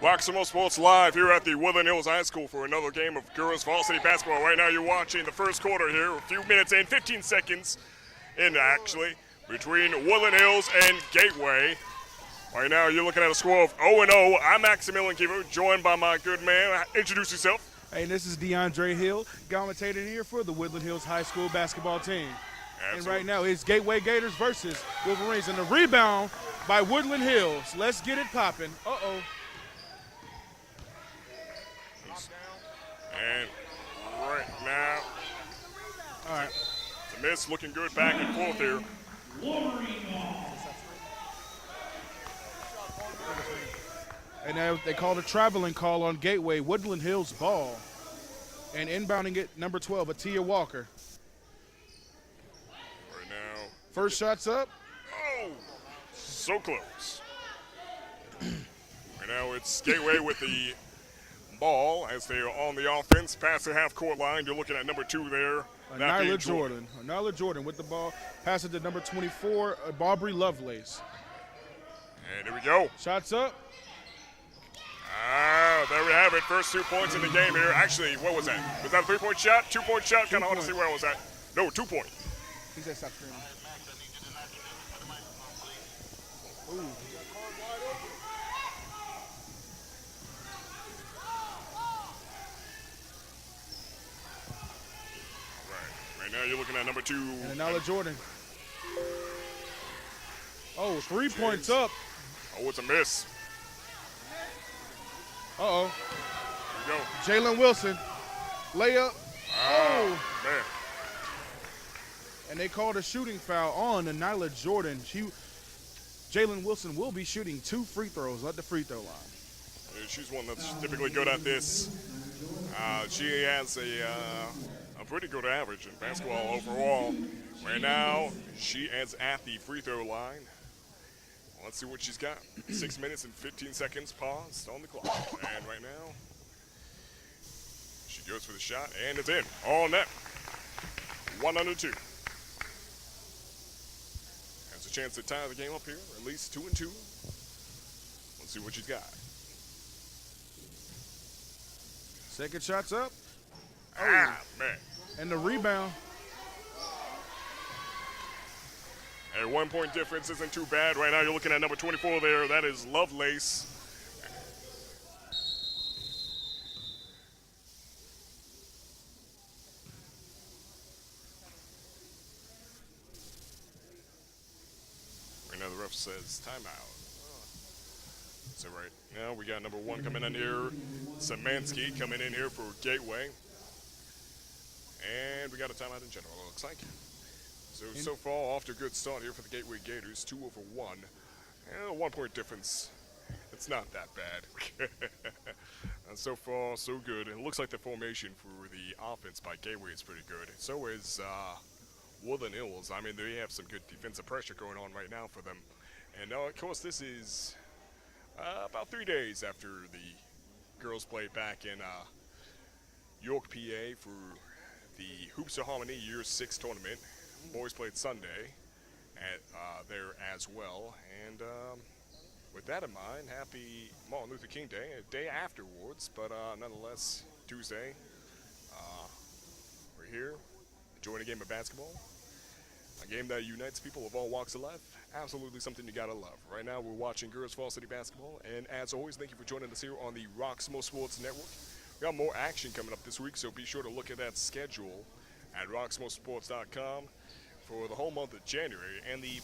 Roxamore Sports live here at the Woodland Hills High School for another game of girls varsity basketball. Right now you're watching the first quarter here, a few minutes in, 15 seconds in actually, between Woodland Hills and Gateway. Right now you're looking at a score of 0-0. I'm Maximilian Kiefer, joined by my good man. Introduce yourself. Hey, this is DeAndre Hill, commentator here for the Woodland Hills High School basketball team. Absolutely. And right now it's Gateway Gators versus Wolverines, and the rebound by Woodland Hills. Let's get it popping. Uh-oh. And right now, all right, the miss looking good back and forth here. And now they called a traveling call on Gateway. Woodland Hills ball. And inbounding it, number 12, Atia Walker. Right now. First shot's up. Oh, so close. Right now it's Gateway with the ball as they are on the offense, past the half-court line. You're looking at number 2 there. Nyla Jordan. Nyla Jordan with the ball. Pass it to number 24, Baubrey Lovelace. And here we go. Shots up. There we have it. First 2 points in the game here. Actually, what was that? Was that a 3-point shot? 2-point shot? Kind of hard to see where I was at. No, 2-point. He said stop screaming. Ooh. Right now you're looking at number 2. And Nyla Jordan. Oh, 3 points up. Oh, it's a miss. Uh-oh. Here we go. Jalen Wilson. Layup. Oh. Man. And they called a shooting foul on Nyla Jordan. Jalen Wilson will be shooting 2 free throws at the free throw line. Yeah, she's one that's typically good at this. She has a pretty good average in basketball overall. Right now, she is at the free throw line. Let's see what she's got. 6 minutes and 15 seconds paused on the clock. And right now, she goes for the shot, and it's in. All net. 1 under 2. Has a chance to tie the game up here, at least 2-2. Let's see what she's got. Second shot's up. Man. And the rebound. A 1-point difference isn't too bad. Right now you're looking at number 24 there. That is Lovelace. Right now the ref says timeout. So right now we got number 1 coming in here. Szymanski coming in here for Gateway. And we got a timeout in general, it looks like. So far, off to a good start here for the Gateway Gators, 2 over 1. And a 1-point difference. It's not that bad. And so far, so good. And it looks like the formation for the offense by Gateway is pretty good. So is Woodland Hills. I mean, they have some good defensive pressure going on right now for them. And of course, this is about 3 days after the girls played back in York, PA for the Hoops of Harmony Year 6 tournament. Boys played Sunday there as well. And with that in mind, happy Martin Luther King Day, a day afterwards, but nonetheless, Tuesday, we're here enjoying a game of basketball, a game that unites people of all walks of life. Absolutely something you gotta love. Right now, we're watching girls varsity basketball, and as always, thank you for joining us here on the Roxamore Sports Network. We got more action coming up this week, so be sure to look at that schedule at roxamoresports.com for the whole month of January, and the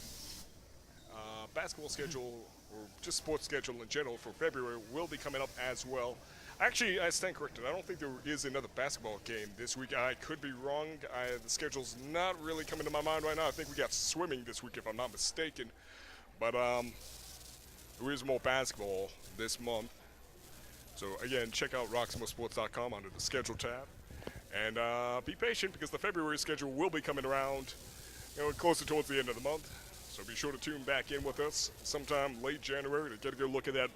basketball schedule, or just sports schedule in general for February, will be coming up as well. Actually, I stand corrected. I don't think there is another basketball game this week. I could be wrong. The schedule's not really coming to my mind right now. I think we got swimming this week, if I'm not mistaken. But there is more basketball this month. So, again, check out roxamoresports.com under the schedule tab. And be patient, because the February schedule will be coming around closer towards the end of the month. So be sure to tune back in with us sometime late January to get a good look at that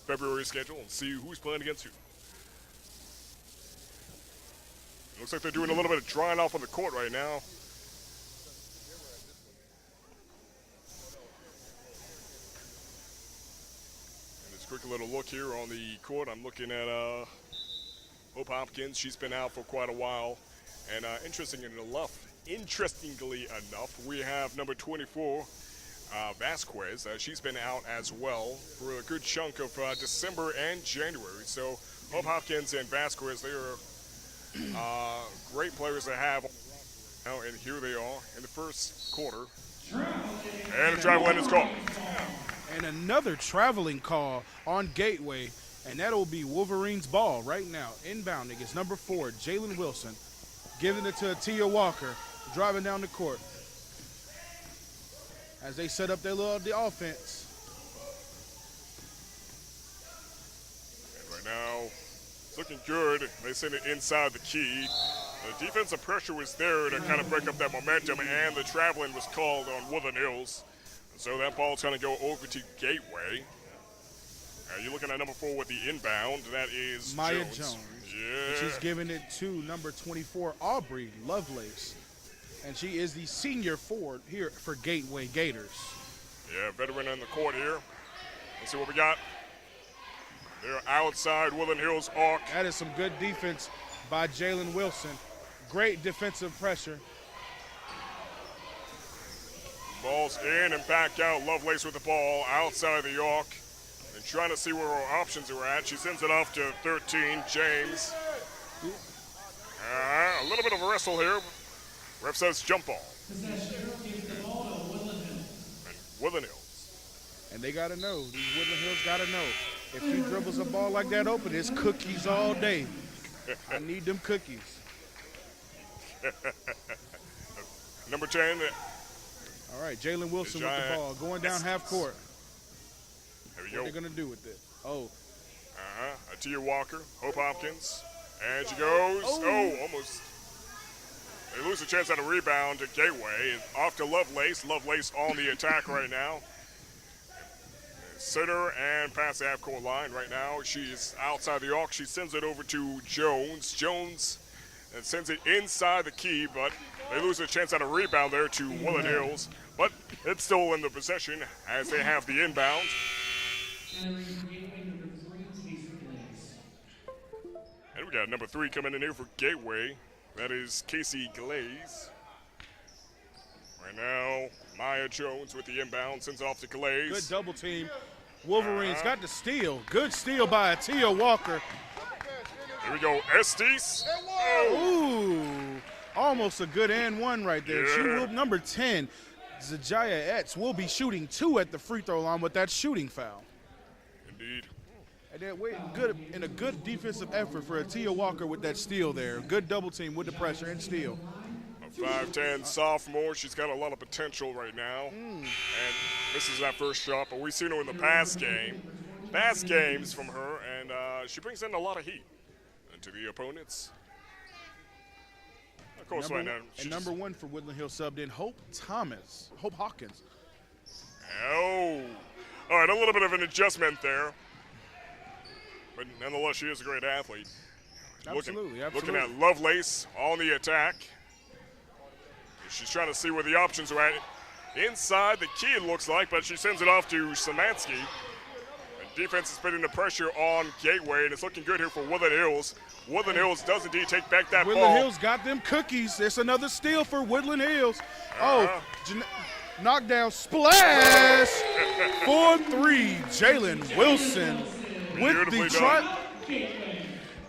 February schedule and see who's playing against who. Looks like they're doing a little bit of drying off on the court right now. And it's quickly a little look here on the court. I'm looking at Hope Hopkins. She's been out for quite a while. And interestingly enough, we have number 24, Vasquez. She's been out as well for a good chunk of December and January. So Hope Hopkins and Vasquez, they are great players to have now, and here they are in the first quarter. And a traveling is called. And another traveling call on Gateway, and that'll be Wolverines' ball right now. Inbounding is number 4, Jalen Wilson, giving it to Tia Walker, driving down the court. As they set up the offense. And right now, it's looking good. They send it inside the key. The defensive pressure was there to kind of break up that momentum, and the traveling was called on Woodland Hills. So that ball's going to go over to Gateway. You're looking at number 4 with the inbound. That is Maya Jones. Yeah. And she's giving it to number 24, Aubrey Lovelace. And she is the senior forward here for Gateway Gators. Yeah, veteran in the court here. Let's see what we got. They're outside Woodland Hills arc. That is some good defense by Jalen Wilson. Great defensive pressure. Ball's in and back out. Lovelace with the ball outside the arc. And trying to see where her options are at. She sends it off to 13, James. A little bit of a wrestle here. Ref says jump ball. Woodland Hills. And they got to know. These Woodland Hills got to know. If he dribbles a ball like that open, it's cookies all day. I need them cookies. Number 10. All right, Jalen Wilson with the ball, going down half court. There we What go. are they going to do with it? Oh. Tia Walker, Hope Hopkins. And she goes. Oh, almost. They lose a chance at a rebound to Gateway. Off to Lovelace. Lovelace on the attack right now. Center and past the half-court line right now. She's outside the arc. She sends it over to Jones. Jones sends it inside the key, but they lose a chance at a rebound there to Woodland Hills. But it's still in the possession as they have the inbound. And we got number 3 coming in here for Gateway. That is Casey Glaze. Right now, Maya Jones with the inbound, sends it off to Glaze. Good double team. Wolverines got the steal. Good steal by Tia Walker. Here we go, Estes. Ooh, almost a good and one right there. Yeah. She will, number 10, Zajaya Etz, will be shooting 2 at the free throw line with that shooting foul. Indeed. And then a good defensive effort for Tia Walker with that steal there. Good double team with the pressure and steal. A 5'10" sophomore. She's got a lot of potential right now. And this is that first shot, but we've seen her in the past games from her, and she brings in a lot of heat to the opponents. Of course, right now. And number 1 for Woodland Hills subbed in Hope Hawkins. Oh, all right, a little bit of an adjustment there. But nonetheless, she is a great athlete. Absolutely. Looking at Lovelace on the attack. She's trying to see where the options are at. Inside the key, it looks like, but she sends it off to Szymanski. And defense is putting the pressure on Gateway, and it's looking good here for Woodland Hills. Woodland Hills does indeed take back that ball. Woodland Hills got them cookies. It's another steal for Woodland Hills. Knockdown splash. 4-3. Jalen Wilson with the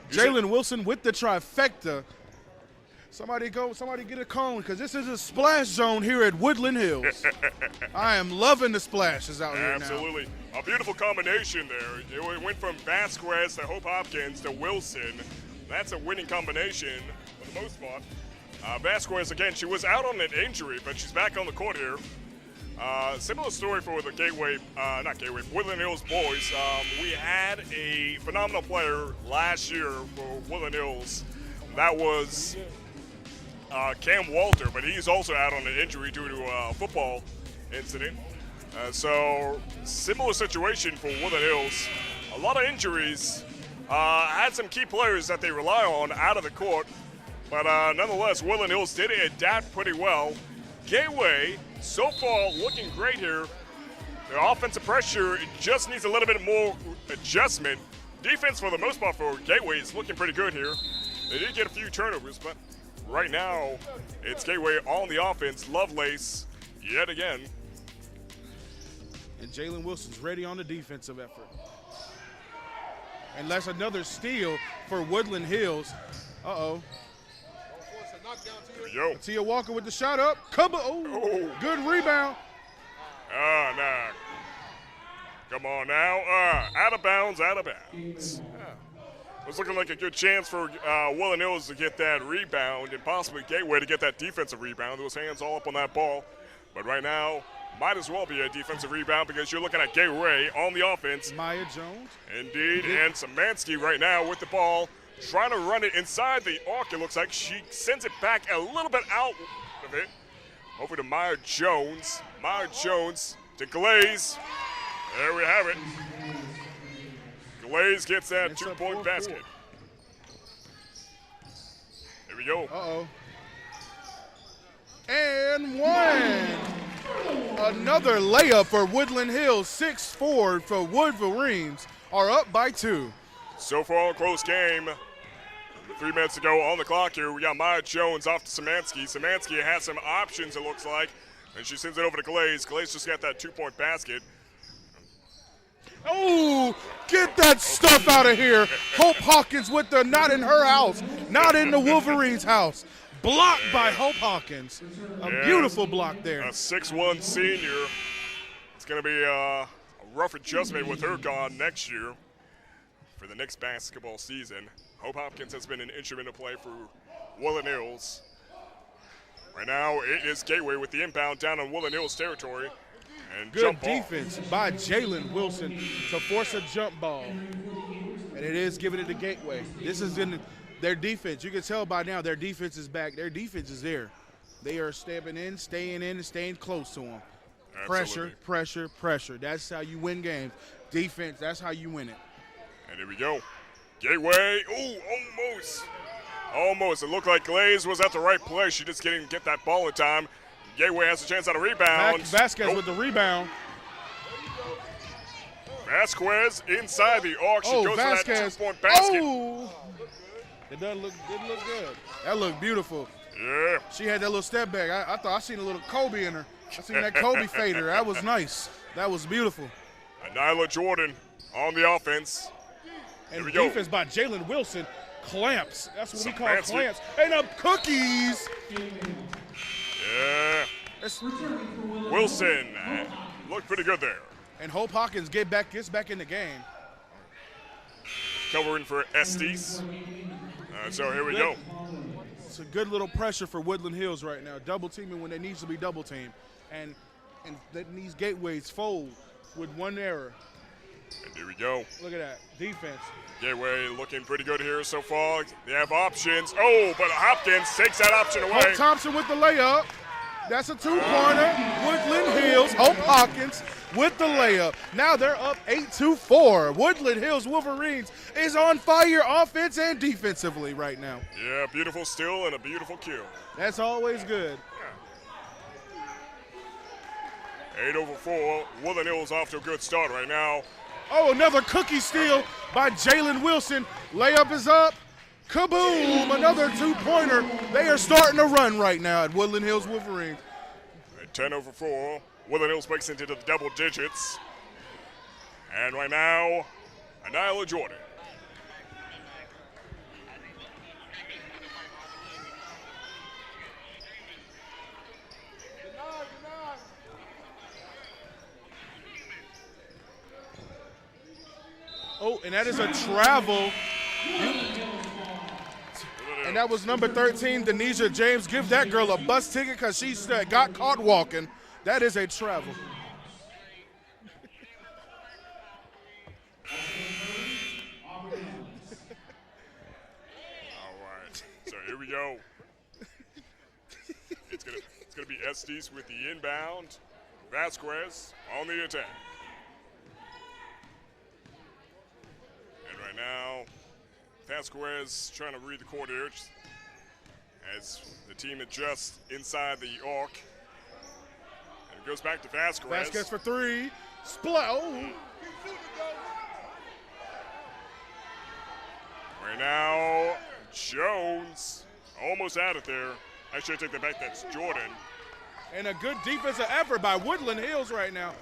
Jalen Wilson with the trifecta. Somebody get a cone, because this is a splash zone here at Woodland Hills. I am loving the splashes out here now. Absolutely. A beautiful combination there. It went from Vasquez to Hope Hopkins to Wilson. That's a winning combination for the most part. Vasquez, again, she was out on an injury, but she's back on the court here. Similar story for the Woodland Hills boys. We had a phenomenal player last year for Woodland Hills. That was Cam Walter, but he's also out on an injury due to a football incident. So similar situation for Woodland Hills. A lot of injuries. Had some key players that they rely on out of the court, but nonetheless, Woodland Hills did adapt pretty well. Gateway, so far, looking great here. The offensive pressure just needs a little bit more adjustment. Defense, for the most part, for Gateway is looking pretty good here. They did get a few turnovers, but right now it's Gateway on the offense. Lovelace yet again. And Jalen Wilson's ready on the defensive effort. And that's another steal for Woodland Hills. Uh-oh. Here we go. Tia Walker with the shot up. Good rebound. Nah. Come on now. Out of bounds. It was looking like a good chance for Woodland Hills to get that rebound and possibly Gateway to get that defensive rebound. Those hands all up on that ball. But right now, might as well be a defensive rebound because you're looking at Gateway on the offense. Maya Jones. Indeed, and Samansky right now with the ball, trying to run it inside the arc. It looks like she sends it back a little bit out of it. Over to Maya Jones. Maya Jones to Glaze. There we have it. Glaze gets that two-point basket. Here we go. Uh-oh. And one. Another layup for Woodland Hills. 6-4 for Wolverines are up by 2. So far, a close game. 3 minutes to go on the clock here. We got Maya Jones off to Samansky. Samansky has some options, it looks like. And she sends it over to Glaze. Glaze just got that two-point basket. Oh, get that stuff out of here. Hope Hawkins with the not in her house, not in the Wolverines' house. Blocked by Hope Hawkins. A beautiful block there. A 6'1" senior. It's going to be a rough adjustment with her gone next year for the next basketball season. Hope Hopkins has been an instrument to play for Woodland Hills. Right now, it is Gateway with the inbound down on Woodland Hills territory. And good defense by Jalen Wilson to force a jump ball. And it is giving it to Gateway. This is in their defense. You can tell by now their defense is back. Their defense is there. They are stepping in, and staying close to them. Absolutely. Pressure. That's how you win games. Defense, that's how you win it. And here we go. Gateway. Ooh, almost. It looked like Glaze was at the right place. She just didn't get that ball in time. Gateway has a chance at a rebound. Vasquez with the rebound. Vasquez inside the arc. She goes Vasquez. for that two-point basket. Oh! It didn't look good. That looked beautiful. Yeah. She had that little step back. I thought I seen a little Kobe in her. I seen that Kobe fader. That was nice. That was beautiful. Nyla Jordan on the offense. And defense by Jalen Wilson. Clamps. That's what we call clamps. And up cookies. Yeah. Wilson looked pretty good there. And Hope Hawkins gets back in the game. Covering for Estes. So here we go. It's a good little pressure for Woodland Hills right now. Double teaming when it needs to be double teamed. And letting these gateways fold with one error. And here we go. Look at that. Defense. Gateway looking pretty good here so far. They have options. Oh, but Hopkins takes that option away. Hope Thompson with the layup. That's a two-pointer. Woodland Hills, Hope Hawkins with the layup. Now they're up 8-4. Woodland Hills Wolverines is on fire offense and defensively right now. Yeah, beautiful steal and a beautiful kill. That's always good. 8-4. Woodland Hills off to a good start right now. Oh, another cookie steal by Jalen Wilson. Layup is up. Kaboom! Another two-pointer. They are starting to run right now at Woodland Hills Wolverines. 10-4. Woodland Hills breaks into the double digits. And right now, Nyla Jordan. Oh, and that is a travel. And that was number 13, Denisha James. Give that girl a bus ticket because she got caught walking. That is a travel. All right, so here we go. It's gonna be Estes with the inbound. Vasquez on the attack. And right now, Vasquez trying to read the court here as the team adjusts inside the arc. And it goes back to Vasquez. Vasquez for three. Oh. Right now, Jones almost out of there. Actually, I take that back. That's Jordan. And a good defensive effort by Woodland Hills right now.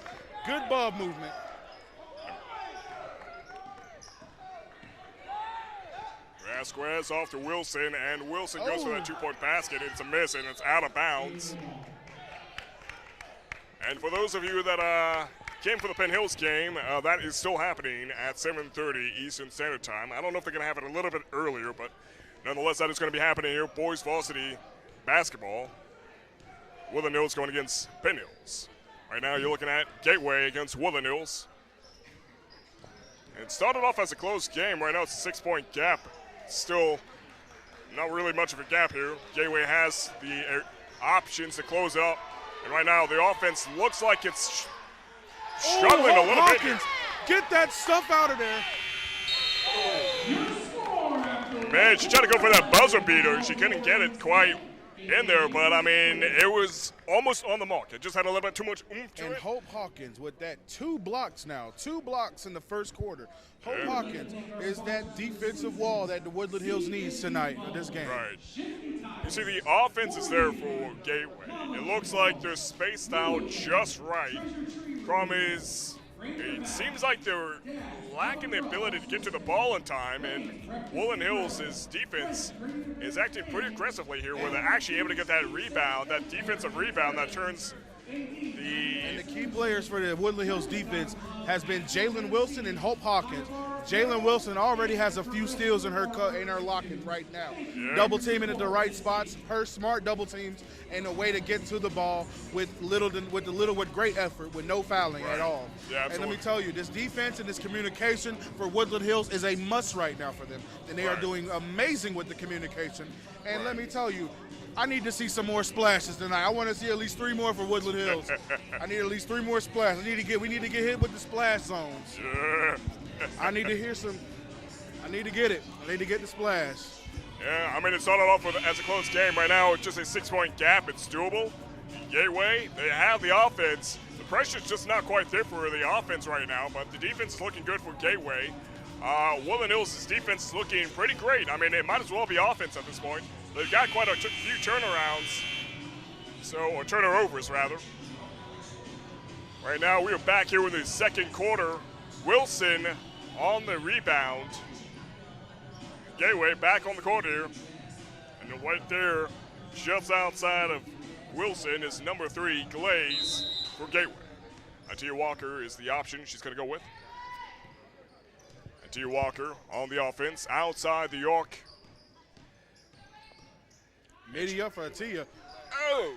Good ball movement. Vasquez off to Wilson, and Wilson goes for that two-point basket. It's a miss, and it's out of bounds. And for those of you that came for the Penn Hills game, that is still happening at 7:30 Eastern Standard Time. I don't know if they're going to have it a little bit earlier, but nonetheless, that is going to be happening here. Boys varsity basketball. Woodland Hills going against Penn Hills. Right now, you're looking at Gateway against Woodland Hills. It started off as a close game. Right now, it's a 6-point gap. Still not really much of a gap here. Gateway has the options to close it up. And right now, the offense looks like it's struggling a little bit here. Get that stuff out of there. Man, she tried to go for that buzzer beater. She couldn't get it quite in there, but I mean, it was almost on the mark. It just had a little bit too much oomph to and it. Hope Hawkins with that 2 blocks now. 2 blocks in the first quarter. Hope Hawkins is that defensive wall that the Woodland Hills needs tonight in this game. Right. You see, the offense is there for Gateway. It looks like they're spaced out just right. Problem is, it seems like they're lacking the ability to get to the ball in time, and Woodland Hills' defense is acting pretty aggressively here, where they're actually able to get that rebound, that defensive rebound that turns And the key players for the Woodland Hills defense has been Jalen Wilson and Hope Hawkins. Jalen Wilson already has a few steals in her locket right now. Yeah. Double teaming at the right spots, her smart double teams, and a way to get to the ball with great effort, with no fouling at all. Yeah, and let me tell you, this defense and this communication for Woodland Hills is a must right now for them. And they are doing amazing with the communication. And let me tell you, I need to see some more splashes tonight. I want to see at least 3 more for Woodland Hills. I need at least 3 more splashes. We need to get hit with the splash zones. Yeah. I need to hear some. I need to get it. I need to get the splash. Yeah, I mean, it started off as a close game. Right now, it's just a 6-point gap. It's doable. Gateway, they have the offense. The pressure's just not quite there for the offense right now, but the defense is looking good for Gateway. Woodland Hills' defense is looking pretty great. I mean, it might as well be offense at this point. They've got quite a few turnarounds, or turnovers, rather. Right now, we are back here in the second quarter. Wilson on the rebound. Gateway back on the court here. And then right there, just outside of Wilson, is number 3, Glaze, for Gateway. Atia Walker is the option she's going to go with. Atia Walker on the offense, outside the arc. Midi up for Atia. Oh!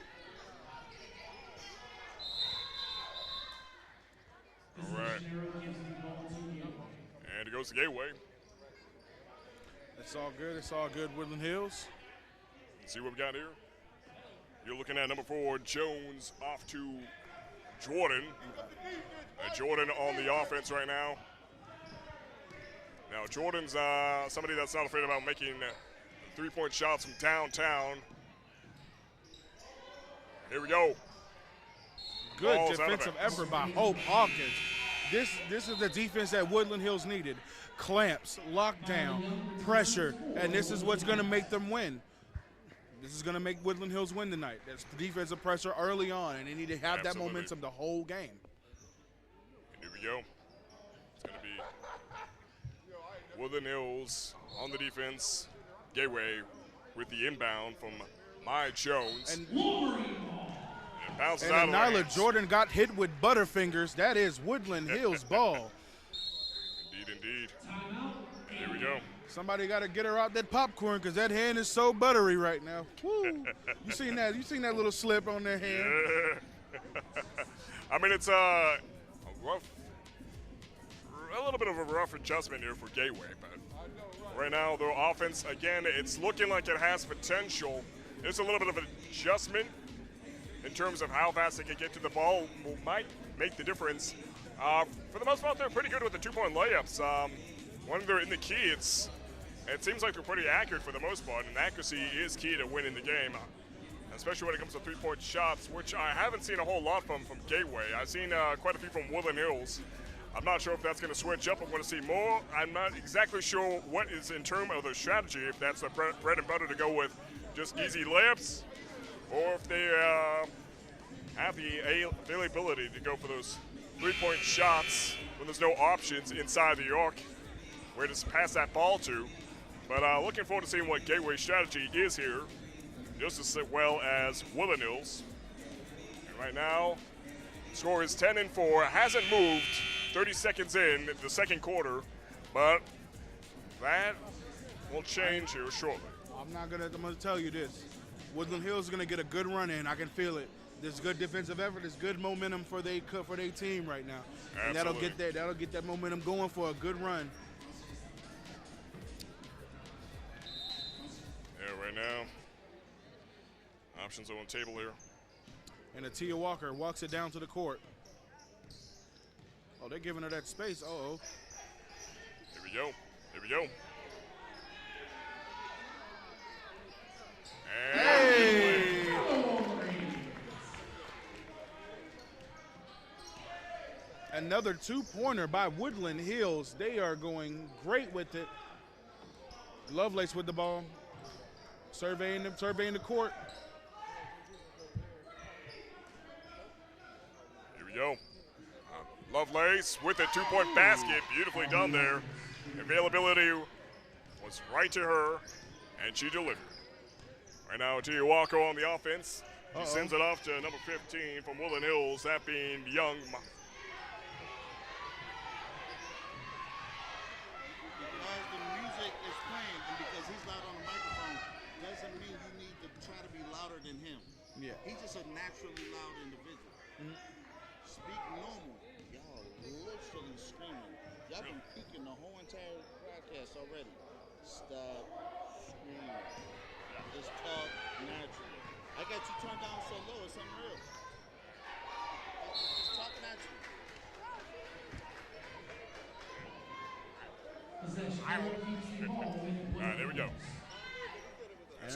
All right. And it goes to Gateway. It's all good. It's all good, Woodland Hills. Let's see what we got here. You're looking at number 4, Jones, off to Jordan. Jordan on the offense right now. Now, Jordan's somebody that's not afraid about making 3-point shots from downtown. Here we go. Good Ball's defensive effort by Hope Hawkins. This is the defense that Woodland Hills needed. Clamps, lockdown, pressure, and this is what's going to make them win. This is going to make Woodland Hills win tonight. That's the defensive pressure early on, and they need to have that momentum the whole game. And here we go. It's going to be Woodland Hills on the defense. Gateway with the inbound from Maya Jones. And bounces out of Nyla Jordan got hit with butterfingers. That is Woodland Hills ball. Indeed. And here we go. Somebody got to get her out that popcorn because that hand is so buttery right now. Woo. You seen that? You seen that little slip on their hand? Yeah. I mean, it's a little bit of a rough adjustment here for Gateway, but right now their offense, again, it's looking like it has potential. There's a little bit of an adjustment in terms of how fast they can get to the ball, might make the difference. For the most part, they're pretty good with the 2-point layups. When they're in the key, it seems like they're pretty accurate for the most part, and accuracy is key to winning the game. especially when it comes to three-point shots, which I haven't seen a whole lot from Gateway. I've seen quite a few from Woodland Hills. I'm not sure if that's going to switch up. I'm going to see more. I'm not exactly sure what is in terms of the strategy, if that's the bread and butter to go with just easy layups, or if they have the availability to go for those three-point shots when there's no options inside the arc where to pass that ball to. But looking forward to seeing what Gateway's strategy is here, just as well as Woodland Hills. And right now, score is 10-4. Hasn't moved 30 seconds in the second quarter, but that will change here shortly. I'm gonna tell you this. Woodland Hills is gonna get a good run in. I can feel it. There's good defensive effort. There's good momentum for their team right now. And that'll get that momentum going for a good run. Yeah, right now, options on the table here. And Atia Walker walks it down to the court. Oh, they're giving her that space. Uh-oh. Here we go. Here we go. And hey! Another two-pointer by Woodland Hills. They are going great with it. Lovelace with the ball. Surveying the court. Here we go. Lovelace with a two-point basket. Beautifully done there. Availability was right to her, and she delivered. Right now, Tia Walker on the offense. She sends it off to number 15 from Woodland Hills, that being Young. Because the music is playing and because he's loud on the microphone doesn't mean you need to try to be louder than him. Yeah. He's just a naturally loud individual. Speak normal. Y'all literally screaming. Y'all been peeking the whole entire broadcast already. Stop screaming. Just talk naturally. I got you turned down so low, it's unreal. Just talking at you. All right, there we go.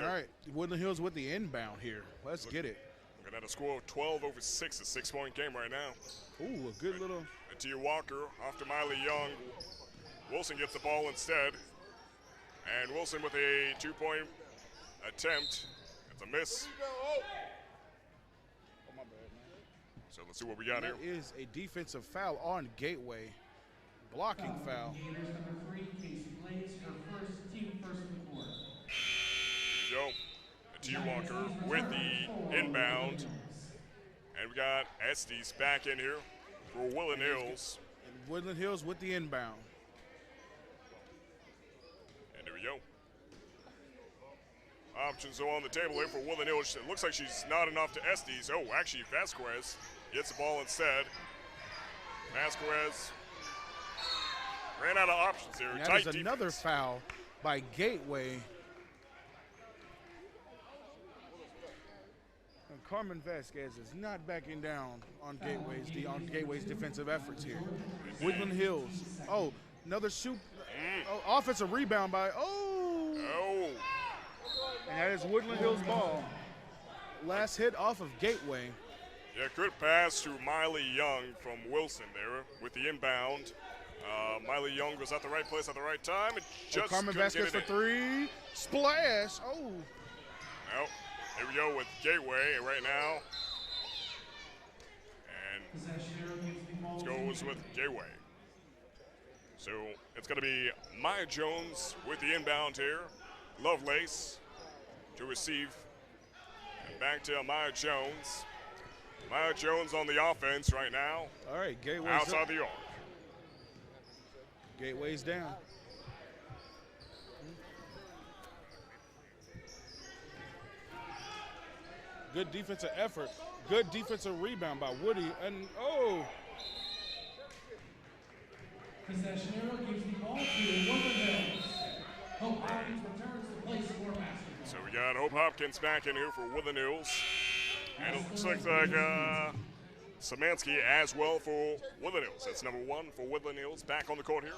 All right, Woodland Hills with the inbound here. Let's get it. We're going to have a score of 12-6, a 6-point game right now. Ooh, a good little. Tia Walker off to Miley Young. Wilson gets the ball instead. And Wilson with a two-point attempt. It's a miss. Oh, my bad, man. So let's see what we got here. That is a defensive foul on Gateway. Blocking foul. Gators number 3, Casey Blaze, her team first in the court. Here we go. Tia Walker with the inbound. And we got Estes back in here for Woodland Hills. And Woodland Hills with the inbound. And there we go. Options are on the table here for Woodland Hills. It looks like she's not enough to Estes. Oh, actually, Vasquez gets the ball instead. Vasquez ran out of options here. And Tight that is defense. another foul by Gateway. And Carmen Vasquez is not backing down on Gateway's defensive efforts here. Woodland Hills. Oh, another shoot. Oh, offensive rebound by. Oh. And that is Woodland Hills ball. Last hit off of Gateway. Yeah, good pass to Miley Young from Wilson there with the inbound. Miley Young was at the right place at the right time. It just Carmen couldn't Vasquez get it for in. three. Splash. Oh. Well, here we go with Gateway right now. And it goes with Gateway. So it's going to be Maya Jones with the inbound here. Lovelace to receive. And back to Maya Jones. Maya Jones on the offense right now. All right, Gateway's Outside up. the arc. Gateway's down. Good defensive effort. Good defensive rebound by Woody. And, oh. Possession arrow gives the ball to Woodland Hills. Hope Hopkins returns to play some more basketball. So we got Hope Hopkins back in here for Woodland Hills. And it looks like Samansky as well for Woodland Hills. That's number 1 for Woodland Hills. Back on the court here.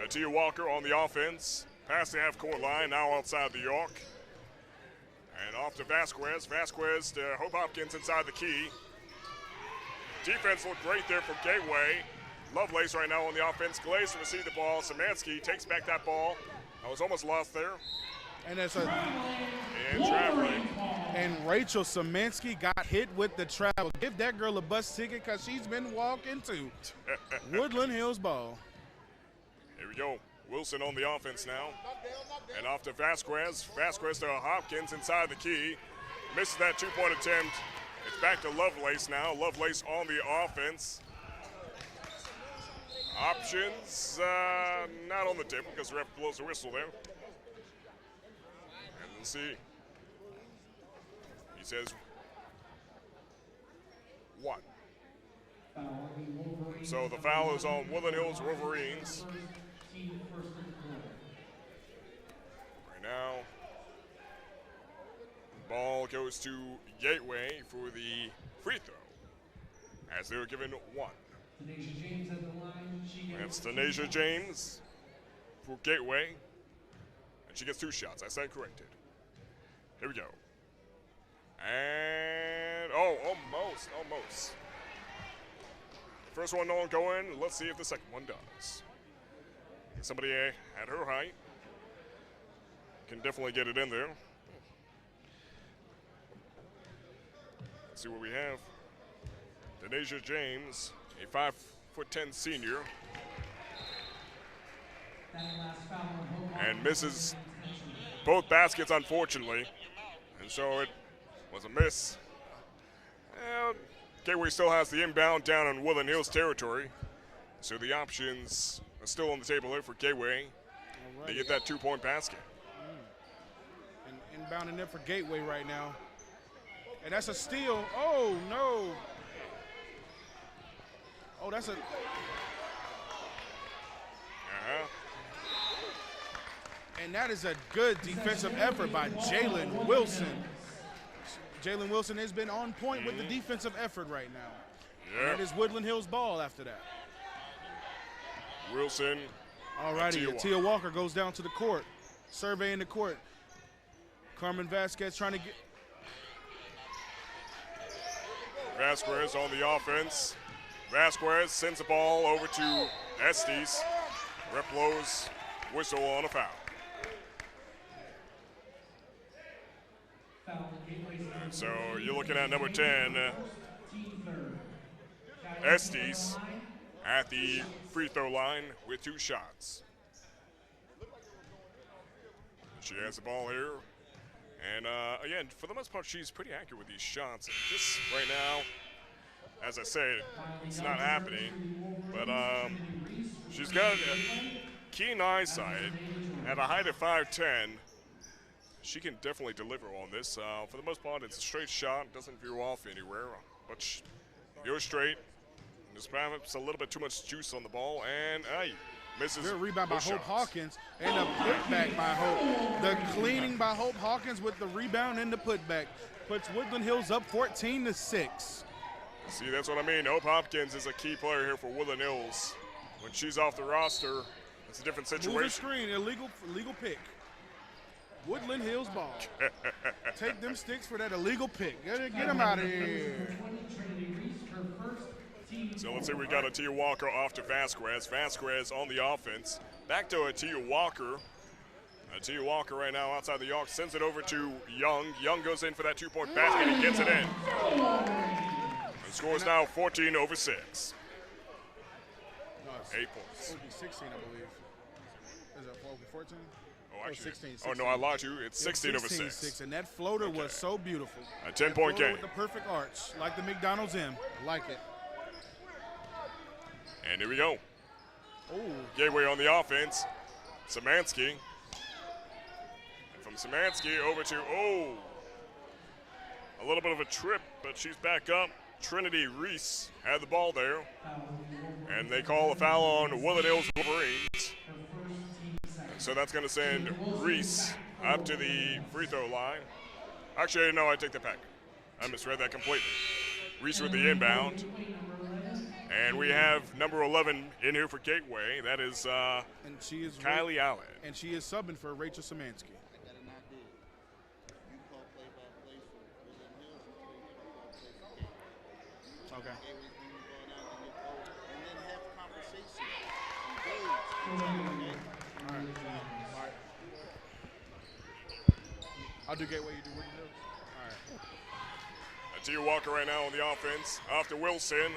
Tia Walker on the offense. Past the half-court line, now outside the arc. And Off to Vasquez. Vasquez to Hope Hopkins inside the key. Defense looked great there from Gateway. Lovelace right now on the offense. Glaze to receive the ball. Szymanski takes back that ball. I was almost lost there. And that's And traveling. And Rachel Szymanski got hit with the travel. Give that girl a bus ticket because she's been walking too. Woodland Hills ball. Here we go. Wilson on the offense now. And off to Vasquez. Vasquez to Hopkins inside the key. Misses that two-point attempt. It's back to Lovelace now. Lovelace on the offense. Options not on the table because the ref blows the whistle there. And we'll see. He says 1. So the foul is on Woodland Hills Wolverines. Right now, ball goes to Gateway for the free throw, as they were given 1. That's Denasia James for Gateway, and she gets 2 shots. I stand corrected. Here we go. And, almost. First one don't go in. Let's see if the second one does. Somebody at her height can definitely get it in there. Let's see what we have. Denasia James, a 5'10" senior, and misses both baskets, unfortunately. And so it was a miss. Gateway still has the inbound down in Woodland Hills territory. So the options are still on the table here for Gateway. Right. They get that 2-point basket. And inbounding it for Gateway right now. And that's a steal. Oh, no. Oh, that's a. And that is a good defensive effort by Jalen Wilson. Jalen Wilson has been on point with the defensive effort right now. Yeah. And that is Woodland Hills ball after that. Wilson. All righty, Tia Walker goes down to the court, surveying the court. Carmen Vasquez trying to get. Vasquez on the offense. Vasquez sends the ball over to Estes. Ref blows whistle on a foul. And so you're looking at number 10, Estes, at the free throw line with 2 shots. She has the ball here. And again, for the most part, she's pretty accurate with these shots. Just right now, as I said, it's not happening. But she's got keen eyesight at a height of 5'10". She can definitely deliver on this. For the most part, it's a straight shot. Doesn't veer off anywhere. But goes straight. There's perhaps a little bit too much juice on the ball. And misses. Good rebound by Hope shots. Hawkins and a putback by Hope. The cleaning by Hope Hawkins with the rebound and the putback puts Woodland Hills up 14-6. See, that's what I mean. Hope Hopkins is a key player here for Woodland Hills. When she's off the roster, it's a different situation. Move the screen, illegal pick. Woodland Hills ball. Take them sticks for that illegal pick. Get them out of here. So let's see, we got a Tia Walker off to Vasquez. Vasquez on the offense. Back to a Tia Walker. Tia Walker right now outside the arc sends it over to Young. Young goes in for that 2-point basket and gets it in. The score is now 14-6. No, 8 points. It would be 16, I believe. Is it 14? Oh, actually, 16. oh no, I lied to you. It's 16-6. And that floater was so beautiful. A 10-point game. With the perfect arch, like the McDonald's M. Like it. And here we go. Oh. Gateway on the offense. Szymanski. And from Szymanski over to, a little bit of a trip, but she's back up. Trinity Reese had the ball there. And they call a foul on Woodland Hills Wolverines. So that's going to send Reese up to the free throw line. Actually, no, I take that back. I misread that completely. Reese with the inbound. And we have number 11 in here for Gateway. That is and she is Kylie Allen. And she is subbing for Rachel Szymanski. I got an idea. You call play-by-play. Okay. Gateway's bringing the ball down to your goal, and then have conversation. Engage. Okay? All right. I'll do Gateway, you do Woodland Hills. All right. Tia Walker right now on the offense. Off to Wilson.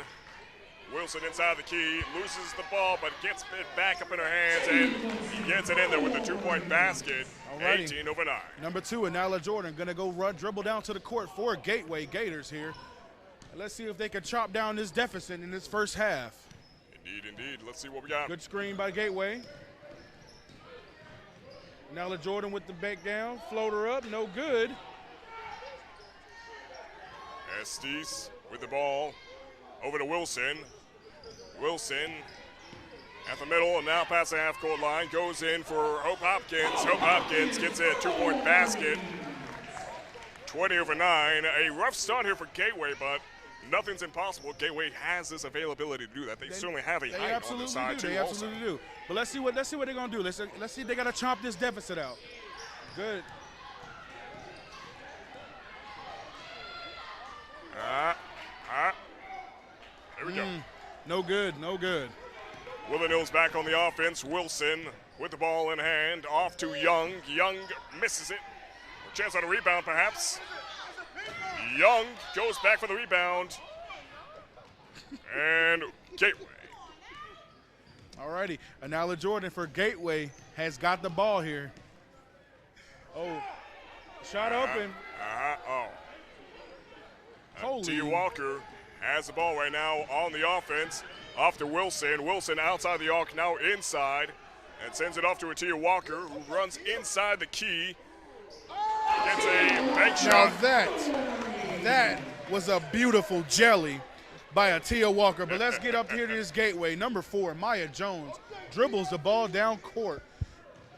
Wilson inside the key, loses the ball, but gets it back up in her hands, and he gets it in there with the 2-point basket. Alrighty. 18-9. Number 2, Anala Jordan, going to go dribble down to the court for Gateway Gators here. And let's see if they can chop down this deficit in this first half. Indeed. Let's see what we got. Good screen by Gateway. Anala Jordan with the back down, floater up, no good. Estes with the ball. Over to Wilson. Wilson at the middle, and now past the half-court line. Goes in for Hope Hopkins. Hope Hopkins gets a 2-point basket. 20-9. A rough start here for Gateway, but nothing's impossible. Gateway has this availability to do that. They certainly have a height on the side, too. They absolutely do. But let's see what they're going to do. Let's see if they got to chomp this deficit out. Good. There we go. No good. Woodland Hills back on the offense. Wilson with the ball in hand. Off to Young. Young misses it. A chance on a rebound, perhaps. Young goes back for the rebound. And Gateway. All righty. Anala Jordan for Gateway has got the ball here. Oh, shot open. Holy. Tia Walker has the ball right now on the offense. Off to Wilson. Wilson outside the arc, now inside. And sends it off to Tia Walker, who runs inside the key. Gets a bank shot. Now that was a beautiful jelly by Tia Walker. But let's get up here to this Gateway. Number 4, Maya Jones dribbles the ball down court.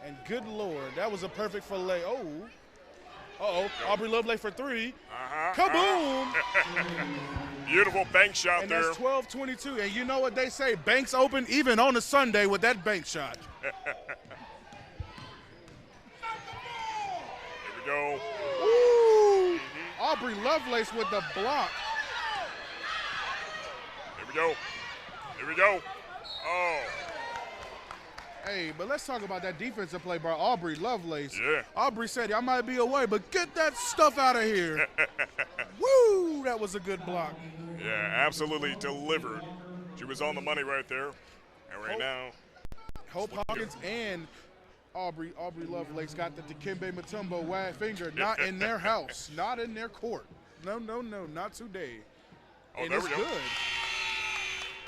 And good Lord, that was a perfect fillet. Aubrey Lovelay for 3. Kaboom! Beautiful bank shot And there. that's 12-22. And you know what they say, banks open even on a Sunday with that bank shot. Here we go. Ooh! Aubrey Lovelace with the block. Here we go. Oh. Hey, but let's talk about that defensive play by Aubrey Lovelace. Yeah. Aubrey said, I might be away, but get that stuff out of here. Woo! That was a good block. Yeah, absolutely delivered. She was on the money right there. And right now, Hope Hawkins and Aubrey Lovelace got the Dikembe Mutombo wag finger, not in their house, not in their court. No, not today. Oh, and there it's we go. good.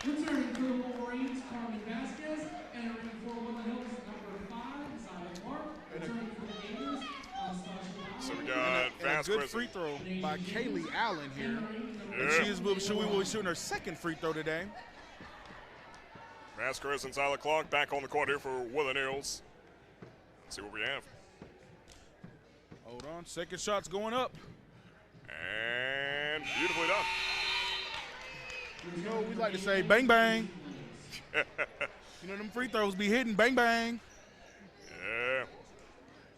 Returning for the Wolverines, Carmen Vasquez, entering for Woodland Hills, number 5, Silent Mark. Returning for the Gators, So we got And a Vasquez. good free throw by Kaylee Allen here. And Yeah. she will be shooting her second free throw today. Vasquez and Silas Clark back on the court here for Woodland Hills. Let's see what we have. Hold on, second shot's going up. And beautifully done. You know, we like to say bang, bang. You know, them free throws be hitting bang, bang. Yeah.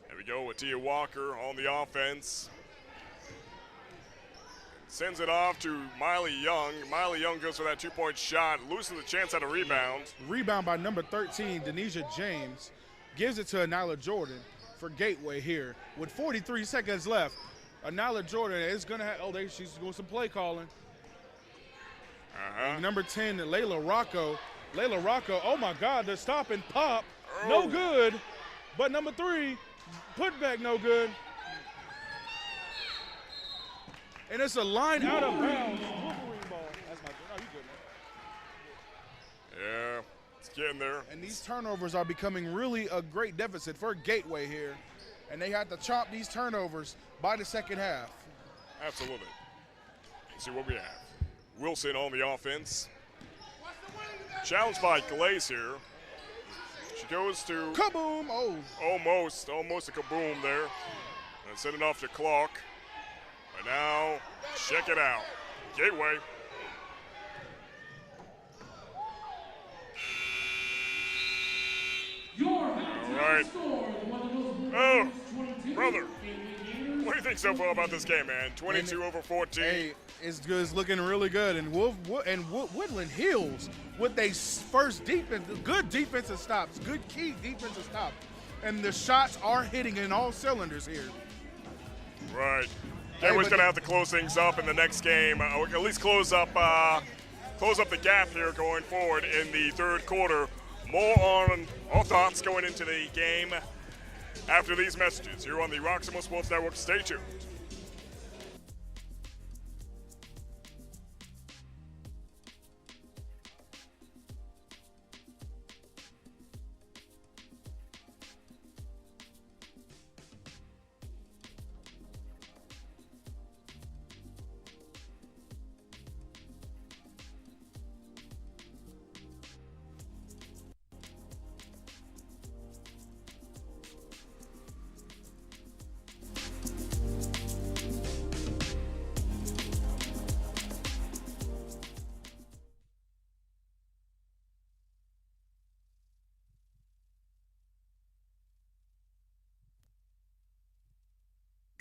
There we go with Tia Walker on the offense. Sends it off to Miley Young. Miley Young goes for that 2-point shot, loses the chance at a rebound. Rebound by number 13, Denisha James. Gives it to Anila Jordan for Gateway here. With 43 seconds left, Anila Jordan is going to have, she's doing some play calling. Number 10, Layla Rocco. Layla Rocco, oh my God, the stop and pop. No good. But number 3, put back no good. And it's a line out of bounds. Wolverine ball. That's my good. No, you good, man. Yeah, it's getting there. And these turnovers are becoming really a great deficit for Gateway here. And they have to chop these turnovers by the second half. Absolutely. Let's see what we have. Wilson on the offense. Challenged by Glaze here. She goes to Kaboom! Oh, almost a kaboom there. And send it off to Clark. But now, check it out. Gateway. Your halftime right. score, the Woodland Hills Oh, Wolverines 22, brother. Gateway Gators What do you think so far about this game, man? 22-14. Hey, it's good. It's looking really good. And Woodland Hills with their first defense, good defensive stops, good key defensive stops. And the shots are hitting in all cylinders here. Right. Gateway's going to have to close things up in the next game, or at least close up the gap here going forward in the third quarter. More on our thoughts going into the game after these messages here on the Roxamore Sports Network. Stay tuned.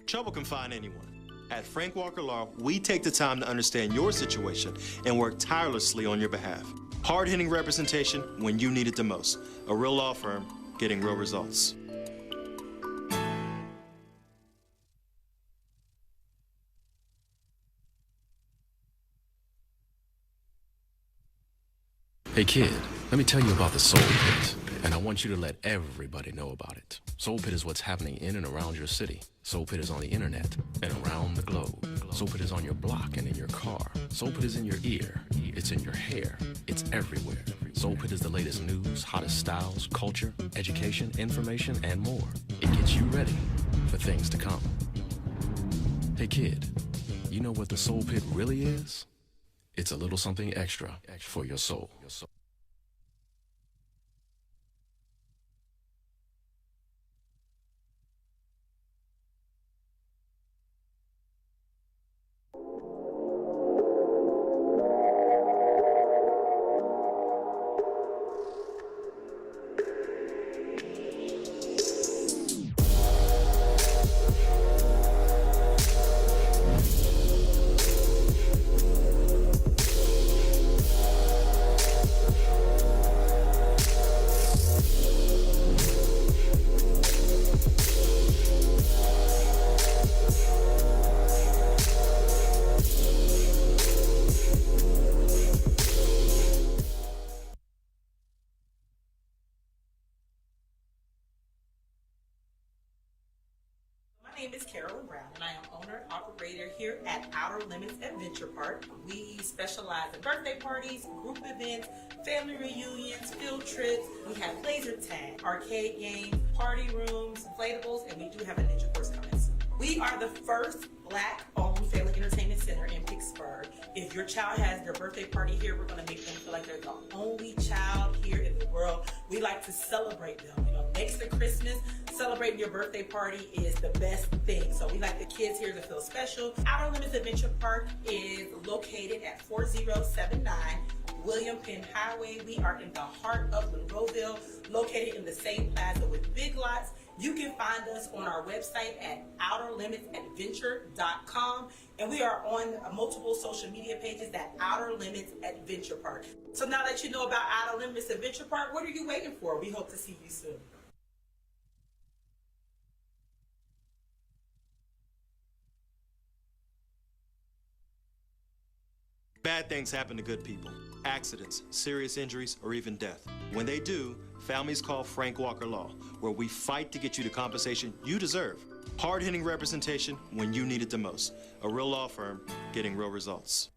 Trouble can find anyone. At Frank Walker Law, we take the time to understand your situation and work tirelessly on your behalf. Hard-hitting representation when you need it the most. A real law firm getting real results. Hey kid, let me tell you about the Soul Pit, and I want you to let everybody know about it. Soul Pit is what's happening in and around your city. Soul Pit is on the internet and around the globe. Soul Pit is on your block and in your car. Soul Pit is in your ear. It's in your hair. It's everywhere. Soul Pit is the latest news, hottest styles, culture, education, information, and more. It gets you ready for things to come. Hey kid, you know what the Soul Pit really is? It's a little something extra for your soul. My name is Carolyn Brown, and I am owner and operator here at Outer Limits Adventure Park. We specialize in birthday parties, group events, family reunions, field trips. We have laser tag, arcade games, party rooms, inflatables, and we do have a ninja course coming soon. We are the first Black-owned family entertainment center in Pittsburgh. If your child has their birthday party here, we're going to make them feel like they're the only child here in the world. We like to celebrate them. You know, next to Christmas, celebrating your birthday party is the best thing. So we like the kids here to feel special. Outer Limits Adventure Park is located at 4079 William Penn Highway. We are in the heart of Monroeville, located in the same plaza with Big Lots. You can find us on our website at outerlimitsadventure.com, and we are on multiple social media pages at Outer Limits Adventure Park. So now that you know about Outer Limits Adventure Park, what are you waiting for? We hope to see you soon. Bad things happen to good people. Accidents, serious injuries, or even death. When they do, families call Frank Walker Law, where we fight to get you the compensation you deserve. Hard-hitting representation when you need it the most. A real law firm getting real results.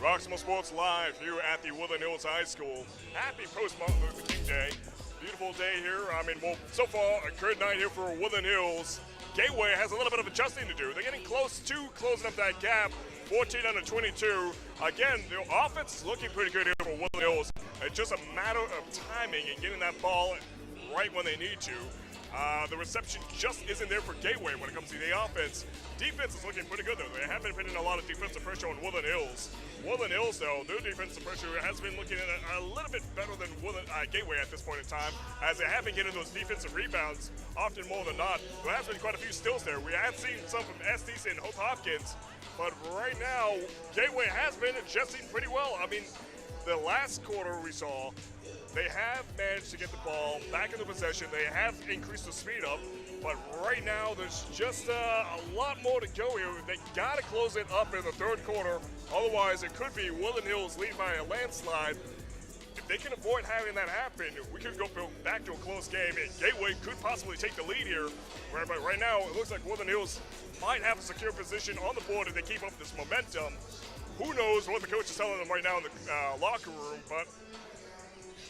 Roxamore Sports Live here at the Woodland Hills High School. Happy post-Martin Luther King Day. Beautiful day here. I mean, well, so far, a good night here for Woodland Hills. Gateway has a little bit of adjusting to do. They're getting close to closing up that gap, 14 under 22. Again, the offense is looking pretty good here for Woodland Hills. It's just a matter of timing and getting that ball right when they need to. The reception just isn't there for Gateway when it comes to the offense. Defense is looking pretty good, though. They have been putting a lot of defensive pressure on Woodland Hills. Woodland Hills, though, their defensive pressure has been looking a little bit better than Gateway at this point in time, as they have been getting those defensive rebounds often more than not. There has been quite a few steals there. We have seen some from SDC and Hope Hopkins, but right now, Gateway has been adjusting pretty well. I mean, the last quarter we saw, they have managed to get the ball back into possession. They have increased the speed up, but right now there's just a lot more to go here. They got to close it up in the third quarter. Otherwise, it could be Woodland Hills lead by a landslide. If they can avoid having that happen, we could go back to a close game, and Gateway could possibly take the lead here. But right now, it looks like Woodland Hills might have a secure position on the board if they keep up this momentum. Who knows what the coach is telling them right now in the locker room, but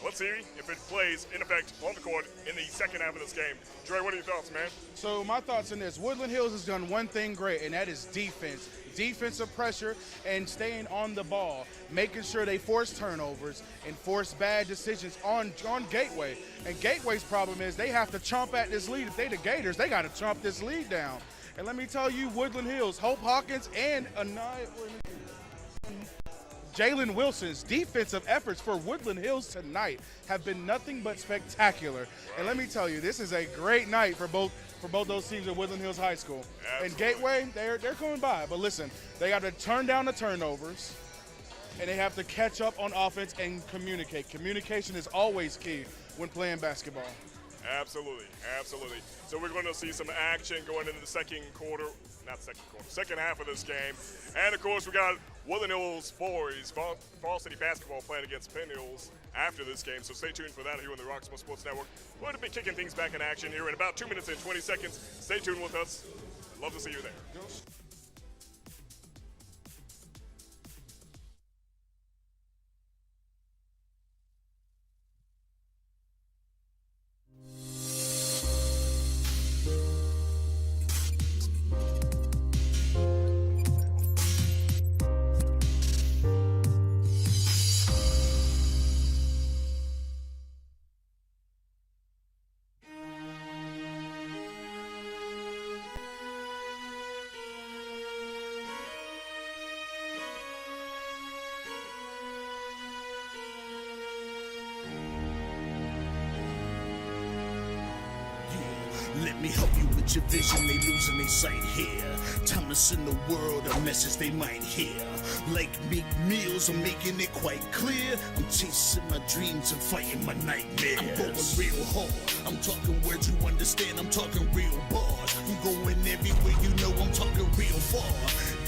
let's see if it plays in effect on the court in the second half of this game. Dre, what are your thoughts, man? So my thoughts on this, Woodland Hills has done one thing great, and that is defense. Defensive pressure and staying on the ball, making sure they force turnovers and force bad decisions on Gateway. And Gateway's problem is they have to chomp at this lead. If they the Gators, they got to chomp this lead down. And let me tell you, Woodland Hills, Hope Hawkins and Jalen Wilson's defensive efforts for Woodland Hills tonight have been nothing but spectacular. And let me tell you, this is a great night for both those teams at Woodland Hills High School. Absolutely. And Gateway, they're coming by. But listen, they got to turn down the turnovers, and they have to catch up on offense and communicate. Communication is always key when playing basketball. Absolutely, absolutely. So we're going to see some action going into the second half of this game. And of course, we got Woodland Hills boys, Fall City basketball playing against Penn Hills after this game. So stay tuned for that here on the Roxamore Sports Network. We're going to be kicking things back in action here in about 2 minutes and 20 seconds. Stay tuned with us. I'd love to see you there. Let me help you with your vision, they losing their sight here. Time to send the world a message they might hear. Like Meek Mills, I'm making it quite clear. I'm chasing my dreams and fighting my nightmares. I'm going real hard, I'm talking words you understand, I'm talking real bars. I'm going everywhere you know, I'm talking real far.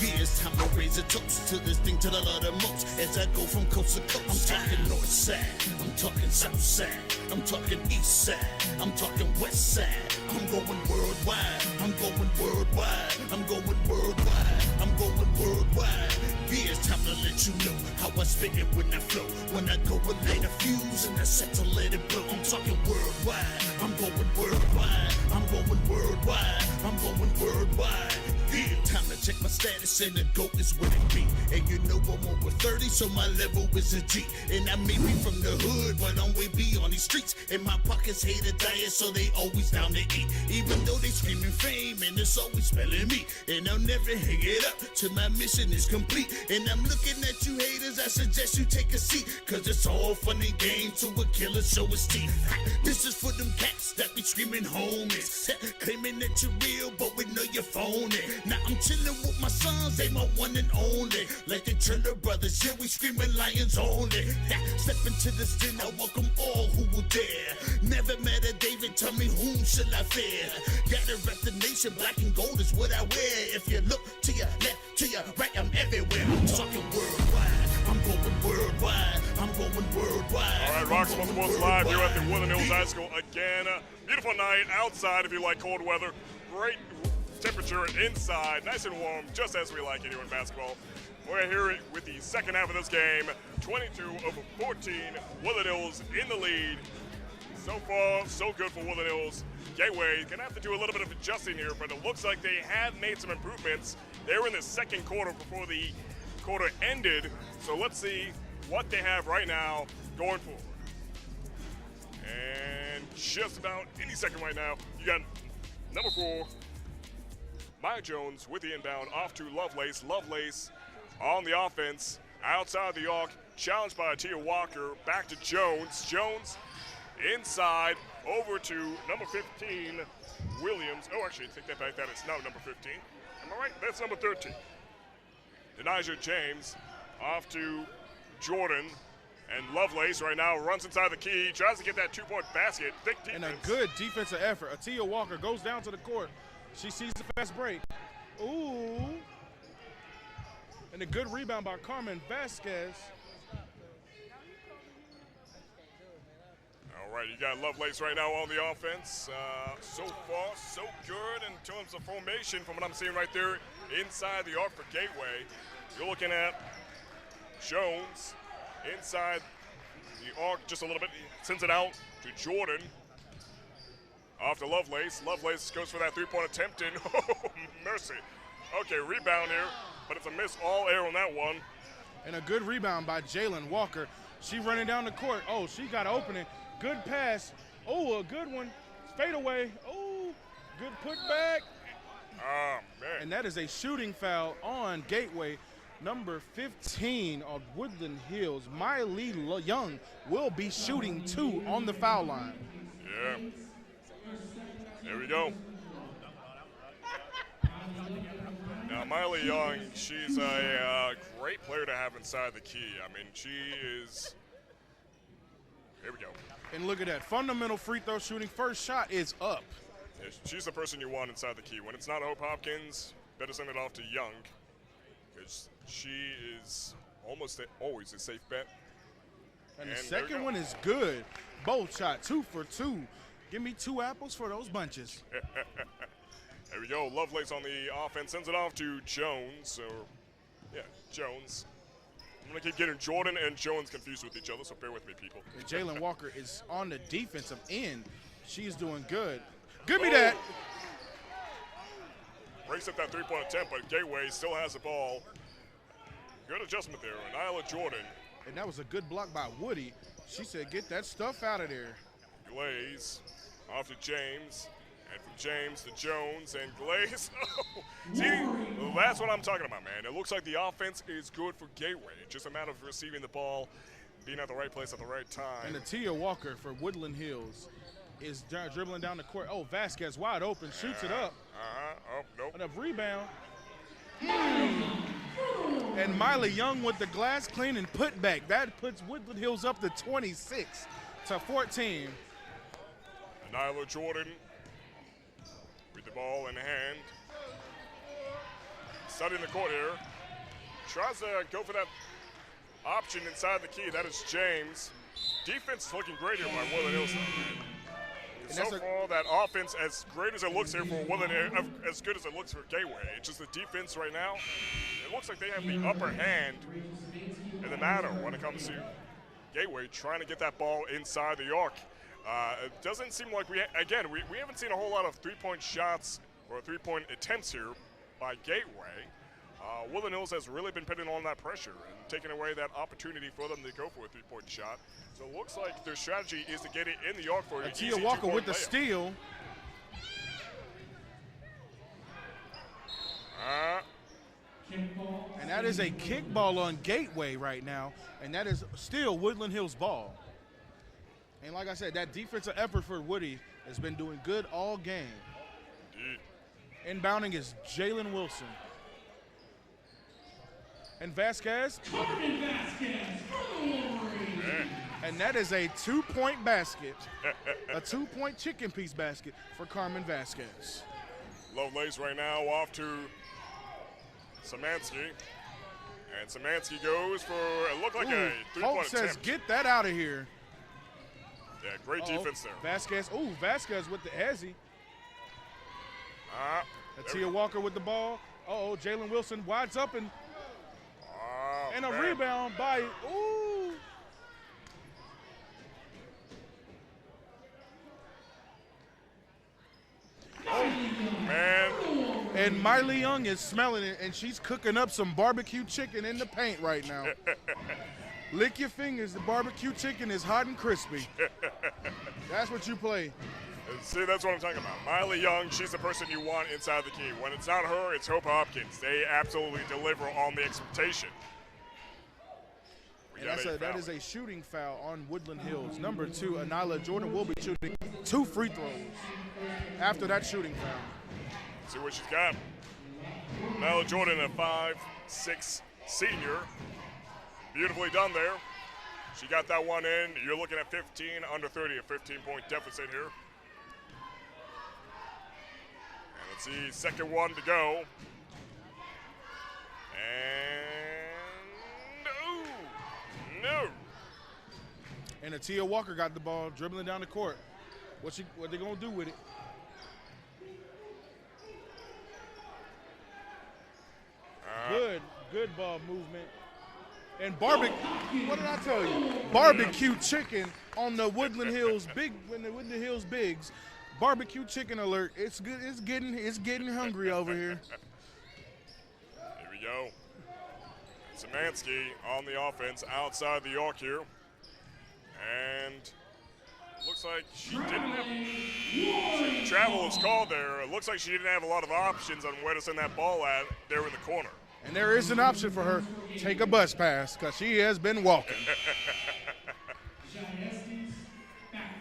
Yeah, it's time to raise a toast to this thing to the Lord the most. As I go from coast to coast, I'm talking north side, I'm talking south side, I'm talking east side, I'm talking west side. I'm going worldwide, I'm going worldwide, I'm going worldwide, I'm going worldwide. Yeah, it's time to let you know how I spit it when I flow. When I go and light a fuse and I set to let it blow. I'm talking worldwide, I'm going worldwide, I'm going worldwide, I'm going worldwide. Yeah, time to check my status and the GOAT is what it be. And you know I'm over 30, so my level is a G. And I may be from the hood, but I'm way beyond these streets. And my pockets hate a diet, so they always down to eat. Even though they screaming fame, and it's always spelling me. And I'll never hang it up till my mission is complete. And I'm looking at you haters, I suggest you take a seat. Cause it's all fun and games to a killer show his teeth. This is for them cats that be screaming homies. Claiming that you're real, but we know you're phony. Now I'm chilling with my sons, they my one and only. Like the Turner brothers, yeah, we screaming lions only. Step into this den, I welcome all who will dare. Never met a David, tell me whom shall I fear? Gotta rep the nation, black and gold is what I wear. If you look to your left, to your right, I'm everywhere. I'm talking worldwide, I'm going worldwide, I'm going worldwide. All right, Roxamore Sports Live here at the Woodland Hills High School again. Beautiful night outside if you like cold weather. Great temperature inside, nice and warm, just as we like it here in basketball. We're here with the second half of this game. 22-14. Woodland Hills in the lead. So far, so good for Woodland Hills. Gateway gonna have to do a little bit of adjusting here, but it looks like they have made some improvements. They were in the second quarter before the quarter ended. So let's see what they have right now going forward. And just about any second right now, you got number 4, Maya Jones with the inbound off to Lovelace. Lovelace on the offense, outside the arc, challenged by Tia Walker. Back to Jones. Jones inside, over to number 15, Williams. Oh, actually, take that back. That is not number 15. Am I right? That's number 13. Denijah James off to Jordan. And Lovelace right now runs inside the key, tries to get that 2-point basket. Big defense. And a good defensive effort. Tia Walker goes down to the court. She sees the fast break. Ooh. And a good rebound by Carmen Vasquez. All right, you got Lovelace right now on the offense. So far, so good in terms of formation from what I'm seeing right there inside the arc for Gateway. You're looking at Jones inside the arc just a little bit. He sends it out to Jordan. Off to Lovelace. Lovelace goes for that 3-point attempt and oh, mercy. Okay, rebound here, but it's a miss all air on that one. And a good rebound by Jalen Walker. She running down the court. Oh, she got an opening. Good pass. Oh, a good one. Fade away. Oh, good putback. Oh, man. And that is a shooting foul on Gateway. Number 15 of Woodland Hills, Miley Young, will be shooting 2 on the foul line. Yeah. There we go. Now, Miley Young, she's a great player to have inside the key. I mean, she is. Here we go. And look at that. Fundamental free throw shooting. First shot is up. Yeah, she's the person you want inside the key. When it's not Hope Hopkins, better send it off to Young, because she is almost always a safe bet. And the second one is good. Both shot, 2 for 2. Give me 2 apples for those bunches. There we go. Lovelace on the offense sends it off to Jones. Yeah, Jones. I'm going to keep getting Jordan and Jones confused with each other, so bear with me, people. And Jalen Walker is on the defensive end. She's doing good. Give me that. Breaks up that 3-point attempt, but Gateway still has the ball. Good adjustment there. And Nyla Jordan. And that was a good block by Woody. She said, get that stuff out of there. Glaze off to James. And from James to Jones and Glaze. Oh, see, that's what I'm talking about, man. It looks like the offense is good for Gateway. It's just a matter of receiving the ball, being at the right place at the right time. And Tia Walker for Woodland Hills is dribbling down the court. Oh, Vasquez wide open, shoots it up. Oh, nope. And a rebound. And Miley Young with the glass clean and put back. That puts Woodland Hills up to 26 to 14. And Nyla Jordan with the ball in hand. Studying the court here. Tries to go for that option inside the key. That is James. Defense is looking great here by Woodland Hills. So far, that offense, as great as it looks here for Woodland, as good as it looks for Gateway. It's just the defense right now. It looks like they have the upper hand in the matter when it comes to Gateway trying to get that ball inside the arc. It doesn't seem like we haven't seen a whole lot of 3-point shots or 3-point attempts here by Gateway. Woodland Hills has really been putting on that pressure and taking away that opportunity for them to go for a 3-point shot. So it looks like their strategy is to get it in the arc for an Tia Walker with the steal. And that is a kickball on Gateway right now, and that is still Woodland Hills ball. And like I said, that defensive effort for Woody has been doing good all game. Indeed. Inbounding is Jalen Wilson. And Vasquez. And that is a 2-point basket. A 2-point chicken piece basket for Carmen Vasquez. Lovelace right now off to Szymanski. And Szymanski goes for, it looked like a 3-point Hope says, attempt. get that out of here. Yeah, great defense there. Vasquez, Vasquez with the hezzy. Tia Walker with the ball. Jalen Wilson wides up and And a Man. rebound by, ooh. Man, And Miley Young is smelling it, and she's cooking up some barbecue chicken in the paint right now. Lick your fingers. The barbecue chicken is hot and crispy. That's what you play. see, that's what I'm talking about. Miley Young, she's the person you want inside the key. When it's not her, it's Hope Hopkins. They absolutely deliver on the expectation. And that is a shooting foul on Woodland Hills. Number 2, Anila Jordan will be shooting 2 free throws after that shooting foul. See what she's got. Anila Jordan, a 5'6" senior. Beautifully done there. She got that one in. You're looking at 15 under 30, a 15-point deficit here. And let's see, second one to go. And no. And Atia Walker got the ball, dribbling down the court. What they gonna do with it? Good ball movement. And what did I tell you? Barbecue chicken on the Woodland Hills Woodland Hills Bigs. Barbecue chicken alert. It's good. It's getting hungry over here. Here we go. Szymanski on the offense outside the arc here. And looks like she didn't have travel was called there. It looks like she didn't have a lot of options on where to send that ball at there in the corner. And there is an option for her. Take a bus pass, because she has been walking.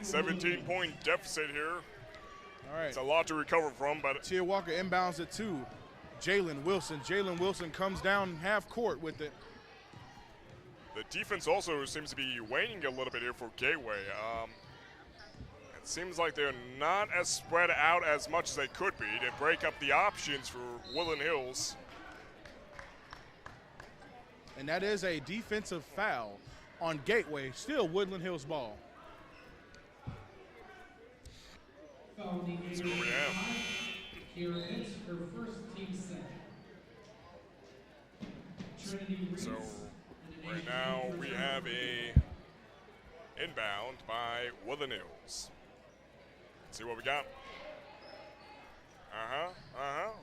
17-point deficit here. All right. It's a lot to recover from, but Tia Walker inbounds it to Jalen Wilson. Jalen Wilson comes down half court with it. the defense also seems to be waning a little bit here for Gateway. It seems like they're not as spread out as much as they could be to break up the options for Woodland Hills. And that is a defensive foul on Gateway. Still Woodland Hills ball. Let's see what we have. Here is her first team set. So right now we have a inbound by Woodland Hills. Let's see what we got.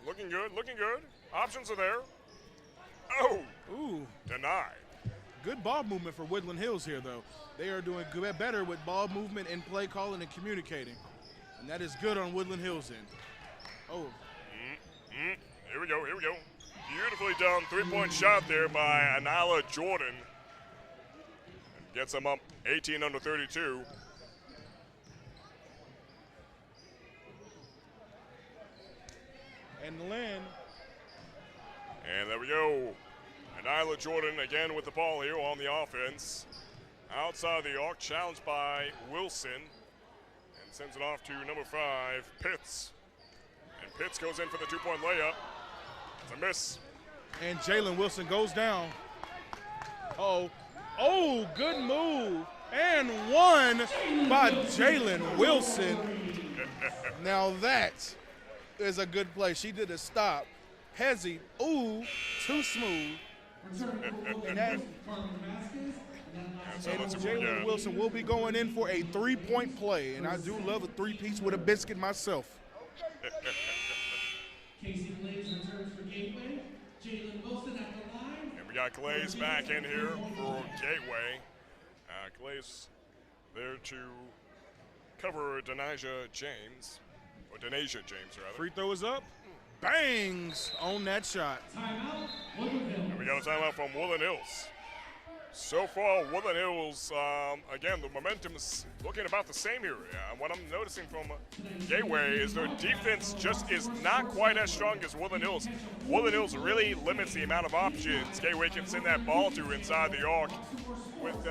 Looking good, looking good. Options are there. Oh! Ooh. Denied. Good ball movement for Woodland Hills here, though. They are doing better with ball movement and play calling and communicating. And that is good on Woodland Hills end. Oh. Here we go, here we go. Beautifully done. Three-point shot there by Anila Jordan. Gets them up 18 under 32. And Lynn. And there we go. Anila Jordan again with the ball here on the offense. Outside the arc, challenged by Wilson. And sends it off to number 5, Pitts. And Pitts goes in for the two-point layup. It's a miss. And Jalen Wilson goes down. Oh, good move. And one by Jalen Wilson. Now that is a good play. She did a stop. Hezzy, too smooth. And Jalen Wilson will be going in for a three-point play. And I do love a three-piece with a biscuit myself. Casey Glaze returns for Gateway. Jalen Wilson at the line. And we got Glaze back in here for Gateway. Glaze there to cover Denasia James, rather. Free throw is up. Bangs on that shot. Timeout, Woodland Hills. And we got a timeout from Woodland Hills. So far, Woodland Hills, again, the momentum is looking about the same here. What I'm noticing from Gateway is their defense just is not quite as strong as Woodland Hills. Woodland Hills really limits the amount of options Gateway can send that ball to inside the arc. With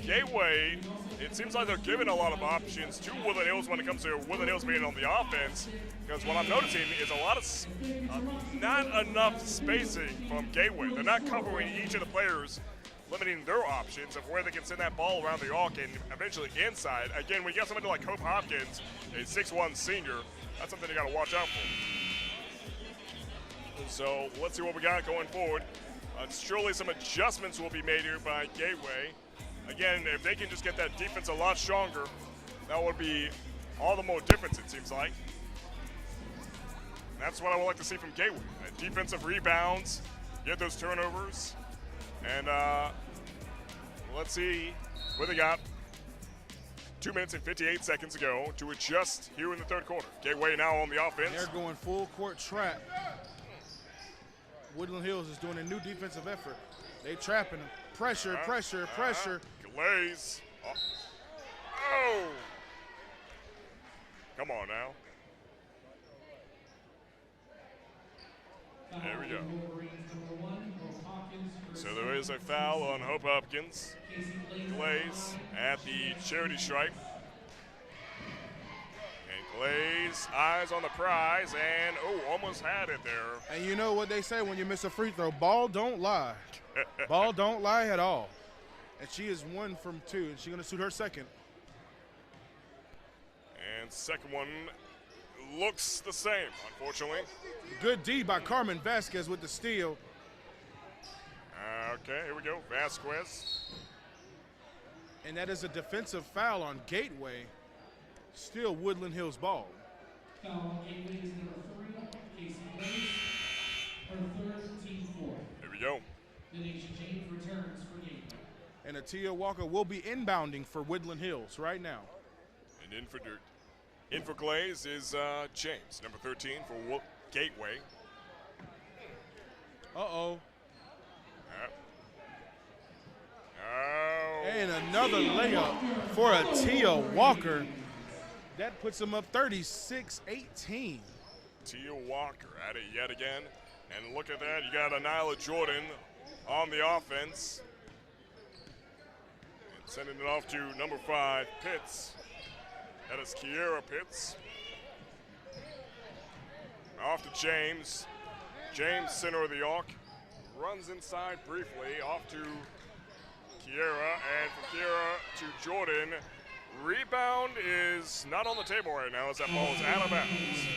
Gateway, it seems like they're giving a lot of options to Woodland Hills when it comes to Woodland Hills being on the offense. Because what I'm noticing is a lot of not enough spacing from Gateway. They're not covering each of the players, limiting their options of where they can send that ball around the arc and eventually inside. Again, when you got somebody like Hope Hopkins, a 6'1" senior, that's something you got to watch out for. So let's see what we got going forward. Surely some adjustments will be made here by Gateway. Again, if they can just get that defense a lot stronger, that would be all the more difference, it seems like. That's what I would like to see from Gateway. Defensive rebounds, get those turnovers, and let's see what they got. 2 minutes and 58 seconds to go to adjust here in the third quarter. Gateway now on the offense. They're going full court trap. Woodland Hills is doing a new defensive effort. They trapping them. Pressure. Glaze. Oh. Come on now. There we go. So there is a foul on Hope Hopkins. Glaze at the charity stripe. And Glaze, eyes on the prize, and almost had it there. And you know what they say when you miss a free throw, ball don't lie. Ball don't lie at all. And she is 1 from 2, and she's going to shoot her second. And second one looks the same, unfortunately. Good D by Carmen Vasquez with the steal. Okay, here we go. Vasquez. And that is a defensive foul on Gateway. Still Woodland Hills ball. Foul on Gateway is number 3, Casey Blaze. Her third, team 4. Here we go. Denise James returns for Gateway. And Atia Walker will be inbounding for Woodland Hills right now. And in for dirt. In for Glaze is James, number 13 for Gateway. Uh-oh. Oh. And another layup for Atia Walker. That puts him up 36-18. Tia Walker at it yet again. And look at that, you got Nyla Jordan on the offense. And sending it off to number 5, Pitts. That is Kiera Pitts. Off to James. James, center of the arc. Runs inside briefly, off to Kiera, and from Kiera to Jordan. Rebound is not on the table right now as that ball is out of bounds.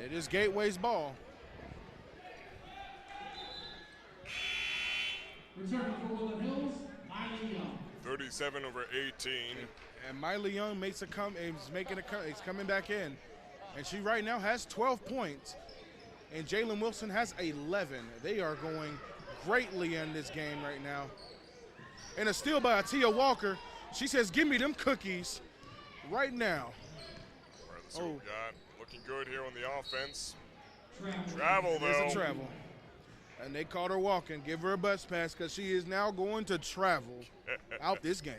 It is Gateway's ball. Returning for Woodland Hills, Miley Young. 37 over 18. And Miley Young is coming back in. And she right now has 12 points. And Jalen Wilson has 11. They are going greatly in this game right now. And a steal by Atia Walker. She says, give me them cookies right now. All right, let's see what we got. Looking good here on the offense. Travel, though. There's a travel. And they caught her walking. Give her a bus pass because she is now going to travel out this game.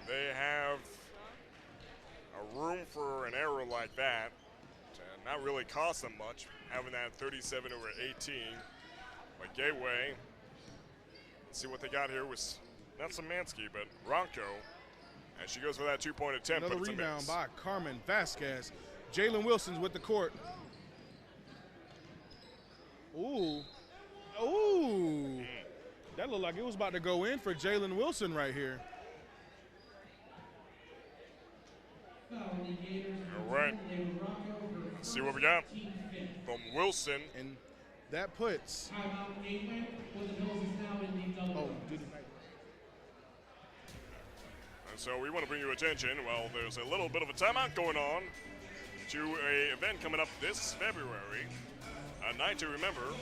They have a room for an error like that to not really cost them much, having that 37 over 18. But Gateway, let's see what they got here was not Szymanski, but Ronco. And she goes for that 2-point attempt. Another but it's rebound a miss. by Carmen Vasquez. Jalen Wilson's with the court. Ooh. Ooh. That looked like it was about to go in for Jalen Wilson right here. All right. Let's see what we got from Wilson. And that puts. Oh, dude. And so we want to bring your attention, well, there's a little bit of a timeout going on to an event coming up this February. A night to remember.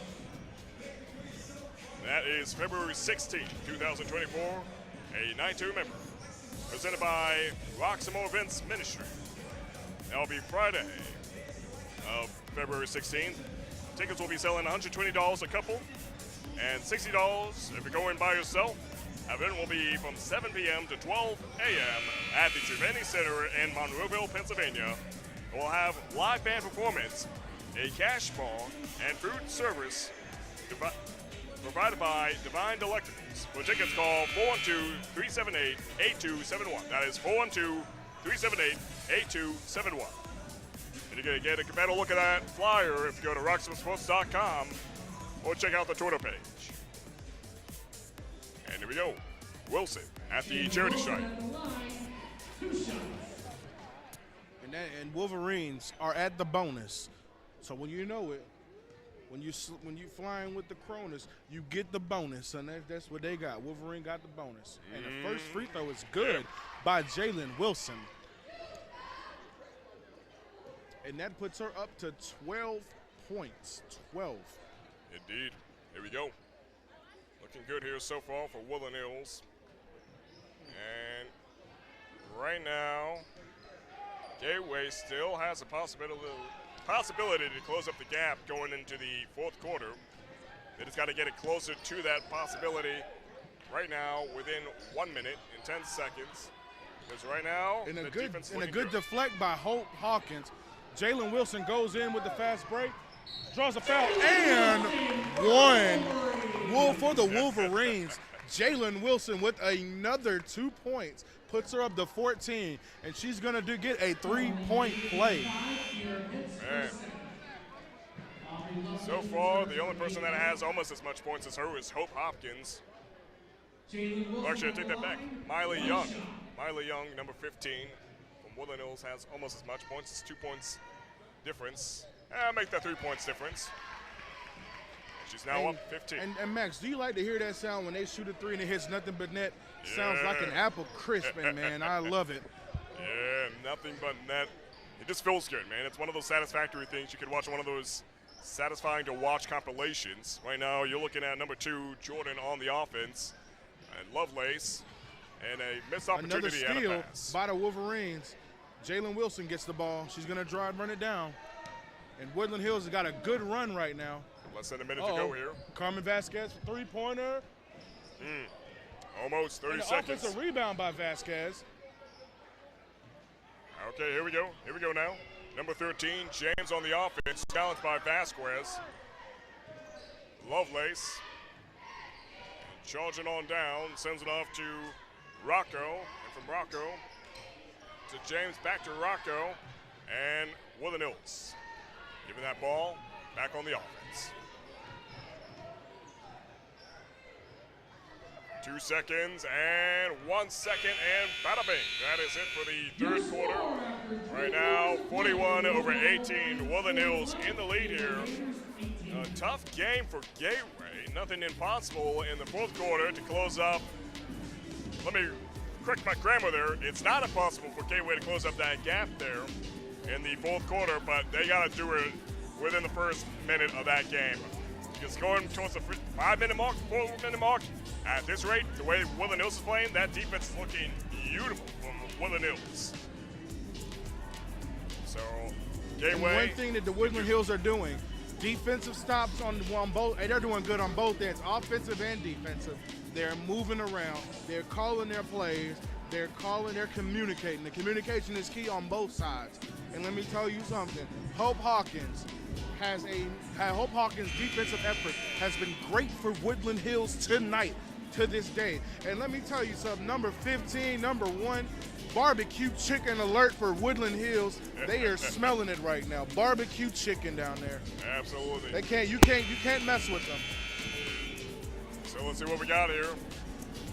That is February 16th, 2024. A night to remember. Presented by Roxamore Events Ministry. That'll be Friday of February 16th. Tickets will be selling $120 a couple and $60 if you're going by yourself. Event will be from 7 p.m. to 12 a.m. at the Trevani Center in Monroeville, Pennsylvania. We'll have live band performance, a cash bar, and food service provided by Divine Delectables. For tickets, call 412-378-8271. That is 412-378-8271. And you're going to get a better look at that flyer if you go to roxamoresports.com or check out the Twitter page. And here we go. Wilson at the charity stripe. And And Wolverines are at the bonus. So when you know it, when you flying with the Cronus, you get the bonus, and that's what they got. Wolverine got the bonus. And the first free throw is good by Jalen Wilson. And that puts her up to 12 points. 12. Indeed. Here we go. Looking good here so far for Woodland Hills. And right now, Gateway still has a possibility to close up the gap going into the fourth quarter. They just got to get it closer to that possibility right now within 1 minute and 10 seconds. Because right now, And the defense is a looking good deflect by Hope Hawkins. Jalen Wilson goes in with the fast break, draws a foul, and one. For the Wolverines, Jalen Wilson with another 2 points puts her up to 14, and she's going to get a 3-point play. Man. So far, the only person that has almost as much points as her is Hope Hopkins. Well, actually, I take that back. Miley Young. Miley Young, number 15, from Woodland Hills, has almost as much points. It's 2 points difference. Make that 3 points difference. She's now up 15. And Max, do you like to hear that sound when they shoot a three and it hits nothing but net? Sounds like an apple crisping, man. I love it. Yeah, nothing but net. It just feels good, man. It's one of those satisfactory things. You can watch one of those satisfying to watch compilations. Right now, you're looking at number 2, Jordan on the offense, and Lovelace, and a missed opportunity Another at steal a pass. by the Wolverines. Jalen Wilson gets the ball. She's going to drive and run it down. And Woodland Hills has got a good run right now. Less than a minute to go here. Carmen Vasquez, three-pointer. Almost 30 and the seconds. offensive rebound by Vasquez. Okay, here we go. Here we go now. Number 13, James on the offense, challenged by Vasquez. Lovelace. Charging on down, sends it off to Rocco. And from Rocco to James, back to Rocco. And Woodland Hills giving that ball back on the offense. 2 seconds and 1 second, and bada bing. That is it for the third quarter. Right now, 41-18. Woodland Hills in the lead here. A tough game for Gateway. Nothing impossible in the fourth quarter to close up. Let me correct my grammar there. It's not impossible for Gateway to close up that gap there in the fourth quarter, but they got to do it within the first minute of that game. Because going towards the 5-minute mark, 4-minute mark, at this rate, the way Woodland Hills is playing, that defense is looking beautiful from Woodland Hills. So, Gateway. And one thing that the Woodland Hills are doing, defensive stops on both, and they're doing good on both ends, offensive and defensive. They're moving around. They're calling their plays. They're communicating. The communication is key on both sides. And let me tell you something. Hope Hawkins' defensive effort has been great for Woodland Hills tonight to this day. And let me tell you something. Number 15, number 1, barbecue chicken alert for Woodland Hills. They are smelling it right now. Barbecue chicken down there. Absolutely. You can't mess with them. So let's see what we got here.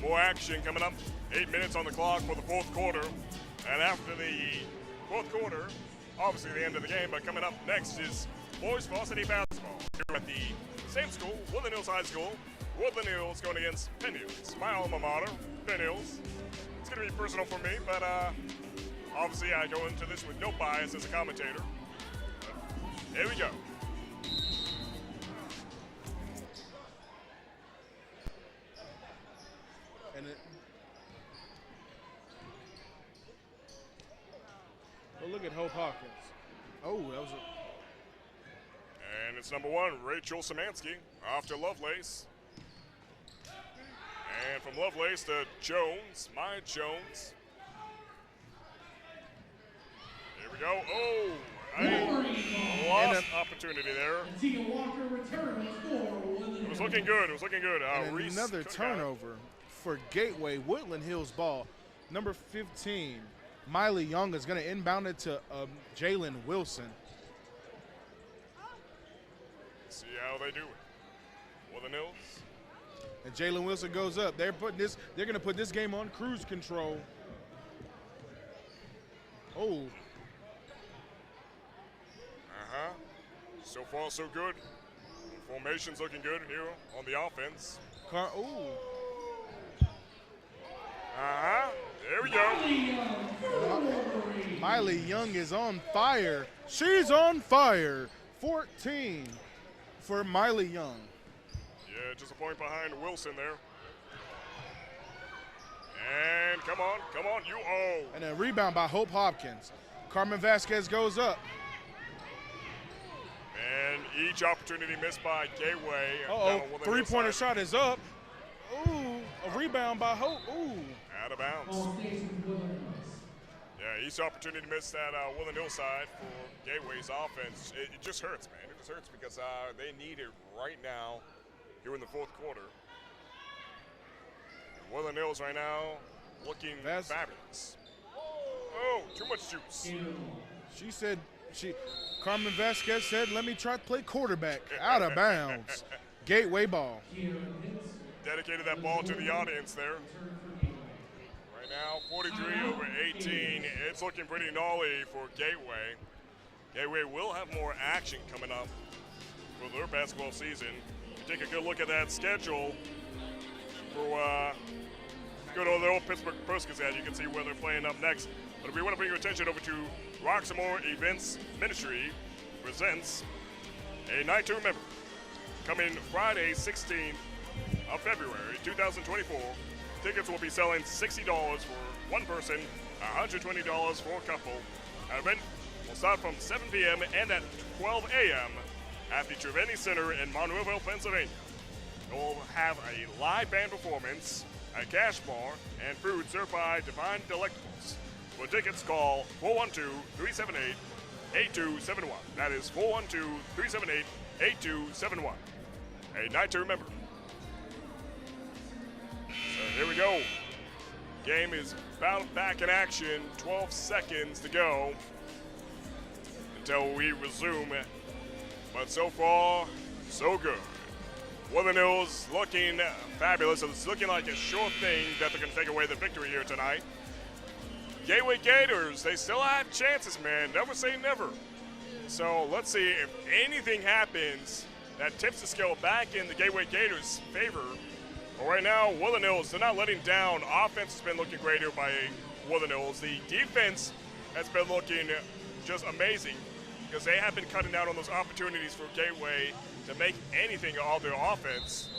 More action coming up. 8 minutes on the clock for the fourth quarter. And after the fourth quarter, obviously the end of the game, but coming up next is boys varsity basketball here at the same school, Woodland Hills High School. Woodland Hills going against Penn Hills. My alma mater, Penn Hills. It's going to be personal for me, but obviously I go into this with no bias as a commentator. But here we go. Well, look at Hope Hawkins. Oh, that was And it's number 1, Rachel Szymanski, off to Lovelace. And from Lovelace to Jones, Maya Jones. Here we go. Oh, a lost opportunity there. It was looking good. It was looking good. another turnover for Gateway. Woodland Hills ball. Number 15, Miley Young is going to inbound it to Jalen Wilson. See how they do it. Woodland Hills. And Jalen Wilson goes up. They're going to put this game on cruise control. Oh. So far, so good. Formation's looking good here on the offense. There we go. Miley Young is on fire. She's on fire. 14 for Miley Young. Yeah, just a point behind Wilson there. And come on, you owe. And a rebound by Hope Hopkins. Carmen Vasquez goes up. And each opportunity missed by Gateway. Three-pointer shot is up. Ooh, a rebound by Hope. Ooh. Out of bounds. Yeah, each opportunity missed at Woodland Hills side for Gateway's offense. It just hurts, man. It just hurts because they need it right now here in the fourth quarter. And Woodland Hills right now looking fabulous. Oh, too much juice. Carmen Vasquez said, let me try to play quarterback. Out of bounds. Gateway ball. Dedicated that ball to the audience there. Right now, 43-18. It's looking pretty gnarly for Gateway. Gateway will have more action coming up for their basketball season. If you take a good look at that schedule for go to the old Pittsburgh Post-Gazette, you can see where they're playing up next. But if we want to bring your attention over to Roxamore Events Ministry presents a night to remember. Coming Friday, 16th of February, 2024. Tickets will be selling $60 for one person, $120 for a couple. Our event will start from 7 p.m. and at 12 a.m. at the Treveni Center in Monroeville, Pennsylvania. We'll have a live band performance, a cash bar, and food served by Divine Delectables. For tickets, call 412-378-8271. That is 412-378-8271. A night to remember. So here we go. Game is back in action. 12 seconds to go until we resume. But so far, so good. Woodland Hills looking fabulous. It's looking like a sure thing that they're going to take away the victory here tonight. Gateway Gators, they still have chances, man. Never say never. So let's see if anything happens that tips the scale back in the Gateway Gators' favor. But right now, Woodland Hills, they're not letting down. Offense has been looking great here by Woodland Hills. The defense has been looking just amazing because they have been cutting down on those opportunities for Gateway to make anything of their offense.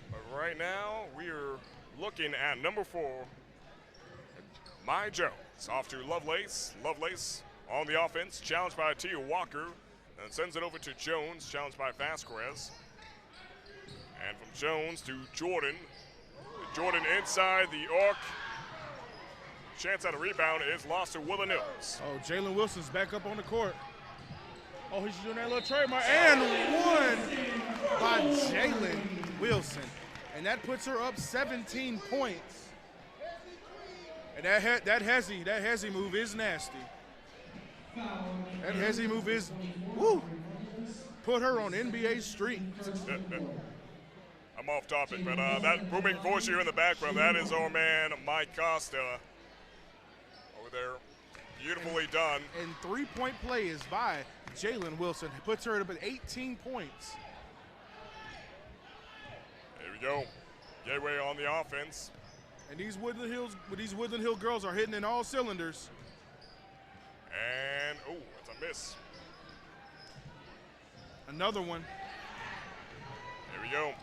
But right now, we are looking at number 4, Maya Jones, off to Lovelace. Lovelace on the offense, challenged by Tia Walker, and sends it over to Jones, challenged by Vasquez. And from Jones to Jordan. Jordan inside the arc. Chance at a rebound is lost to Woodland Hills. Oh, Jalen Wilson's back up on the court. Oh, he's doing that little trademark. And one by Jalen Wilson. And that puts her up 17 points. And that hezzy move is nasty. That hezzy move is, put her on NBA Street. I'm off topic, but that booming voice here in the background, that is our man Mike Costa over there. Beautifully done. And three-point play is by Jalen Wilson. It puts her at about 18 points. There we go. Gateway on the offense. And these Woodland Hill girls are hitting in all cylinders. And, it's a miss. Another one. There we go.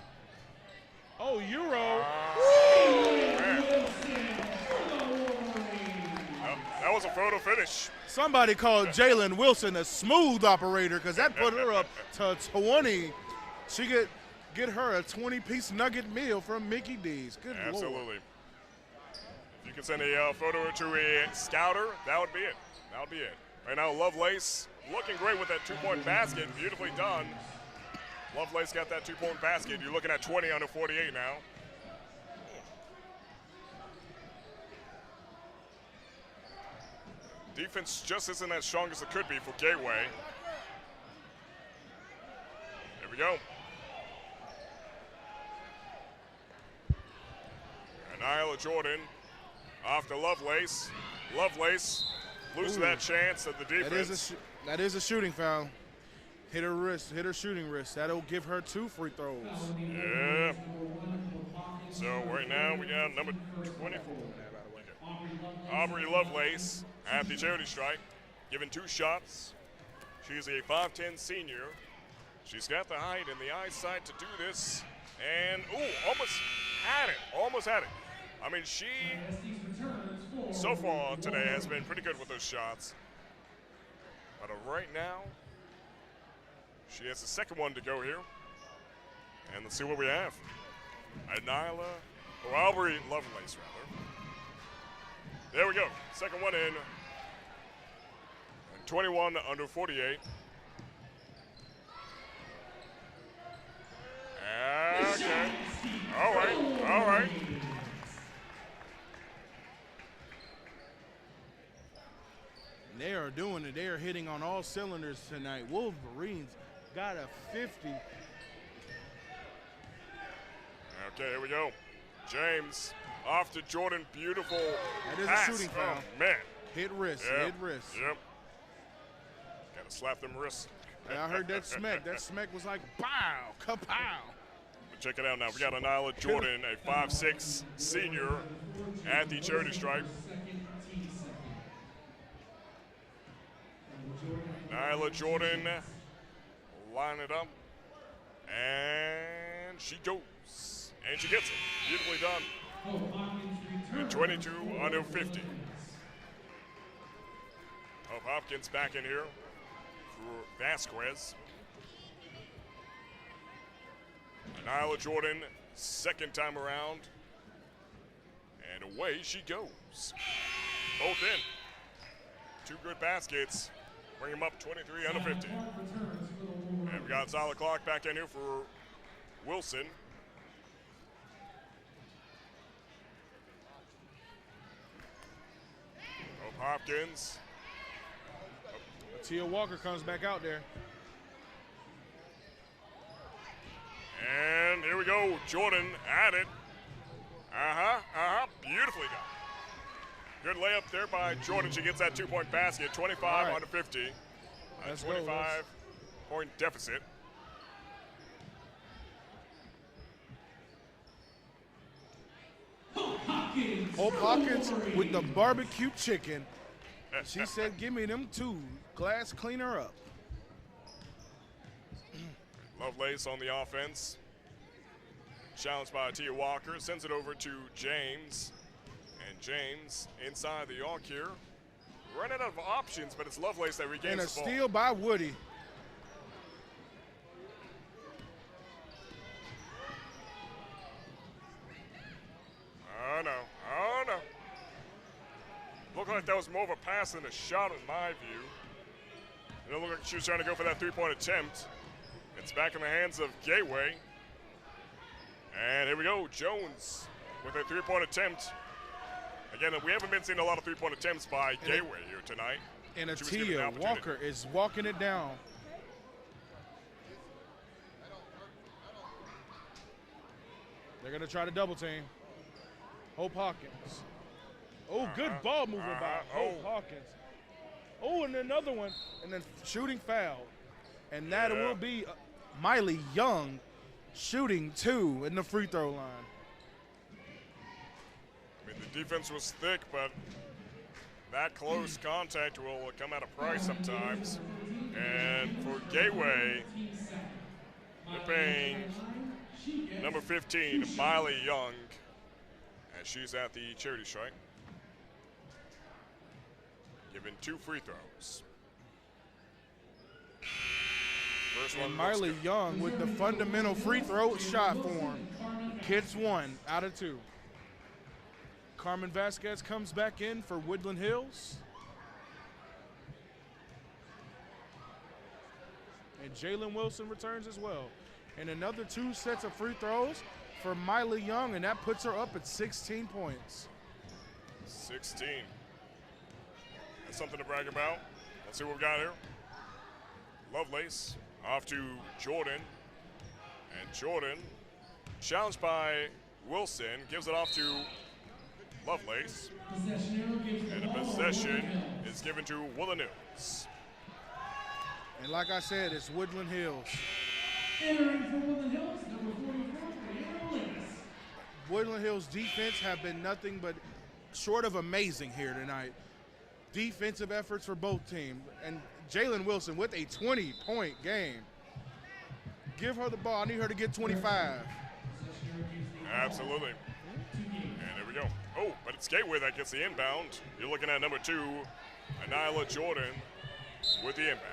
Oh, Euro. That was a photo finish. Somebody called Jalen Wilson a smooth operator because that put her up to 20. She could get her a 20-piece nugget meal from Mickey D's. Good Lord. Absolutely. If you can send a photo to a scouter, that would be it. That would be it. Right now, Lovelace looking great with that two-point basket. Beautifully done. Lovelace got that two-point basket. You're looking at 20 under 48 now. Defense just isn't as strong as it could be for Gateway. There we go. And Nyla Jordan off to Lovelace. Lovelace loses that chance of the defense. That is a shooting foul. Hit her wrist, hit her shooting wrist. That'll give her 2 free throws. Yeah. So right now we got number 24. Aubrey Lovelace at the charity stripe, given 2 shots. She's a 5'10" senior. She's got the height and the eyesight to do this. And, almost had it. Almost had it. I mean, she, so far today, has been pretty good with those shots. But right now, she has the second one to go here. And let's see what we have. Aubrey Lovelace, rather. There we go. Second one in. And 21 under 48. Okay. All right. They are doing it. They are hitting on all cylinders tonight. Wolverines got a 50. Okay, here we go. James off to Jordan. Beautiful That is pass. a shooting foul. Oh, man. Hit wrist, Yep. hit wrist. Yep. Gotta slap them wrists. I heard that smack. That smack was like, pow, kapow. Check it out now. We got Nyla Jordan, a 5'6" senior at the charity stripe. Nyla Jordan line it up. And she goes. And she gets it. Beautifully done. And 22 under 50. Hope Hopkins back in here for Vasquez. Nyla Jordan, second time around. And away she goes. Both in. 2 good baskets. Bring him up 23 under 50. And we got Zyla Clark back in here for Wilson. Hope Hopkins. Tia Walker comes back out there. And here we go. Jordan at it. Beautifully done. Good layup there by Jordan. She gets that 2-point basket. 25 under 50. A 25-point deficit. Hope Hawkins with the barbecue chicken. She said, give me them 2. Glass cleaner up. Lovelace on the offense. Challenged by Tia Walker. Sends it over to James. And James inside the arc here. Running out of options, but it's Lovelace that regains And a the ball. steal by Woody. Oh no. Looked like that was more of a pass than a shot in my view. And it looked like she was trying to go for that 3-point attempt. It's back in the hands of Gateway. And here we go, Jones with a 3-point attempt. Again, we haven't been seeing a lot of 3-point attempts by Gateway here tonight. And She was given the Tia opportunity. Walker is walking it down. They're going to try to double team. Hope Hawkins. Oh, good ball movement by Hope Hawkins. Oh, and another one. And then shooting foul. And that will be Miley Young shooting 2 in the free throw line. I mean, the defense was thick, but that close contact will come at a price sometimes. And for Gateway, they're paying number 15, Miley Young, as she's at the charity stripe, given 2 free throws. First one And Miley Young with the fundamental free throw shot form. Gets 1 out of 2. Carmen Vasquez comes back in for Woodland Hills. And Jalen Wilson returns as well. And another 2 sets of free throws for Miley Young, and that puts her up at 16 points. 16. That's something to brag about. Let's see what we got here. Lovelace off to Jordan. And Jordan, challenged by Wilson, gives it off to Lovelace. And a possession is given to Woodland Hills. And like I said, it's Woodland Hills. Entering for Woodland Hills, number 44, Brianna Lewis. Woodland Hills defense have been nothing but short of amazing here tonight. Defensive efforts for both teams. And Jalen Wilson with a 20-point game. Give her the ball. I need her to get 25. Absolutely. And there we go. Oh, but it's Gateway that gets the inbound. You're looking at number 2, Anila Jordan with the inbound.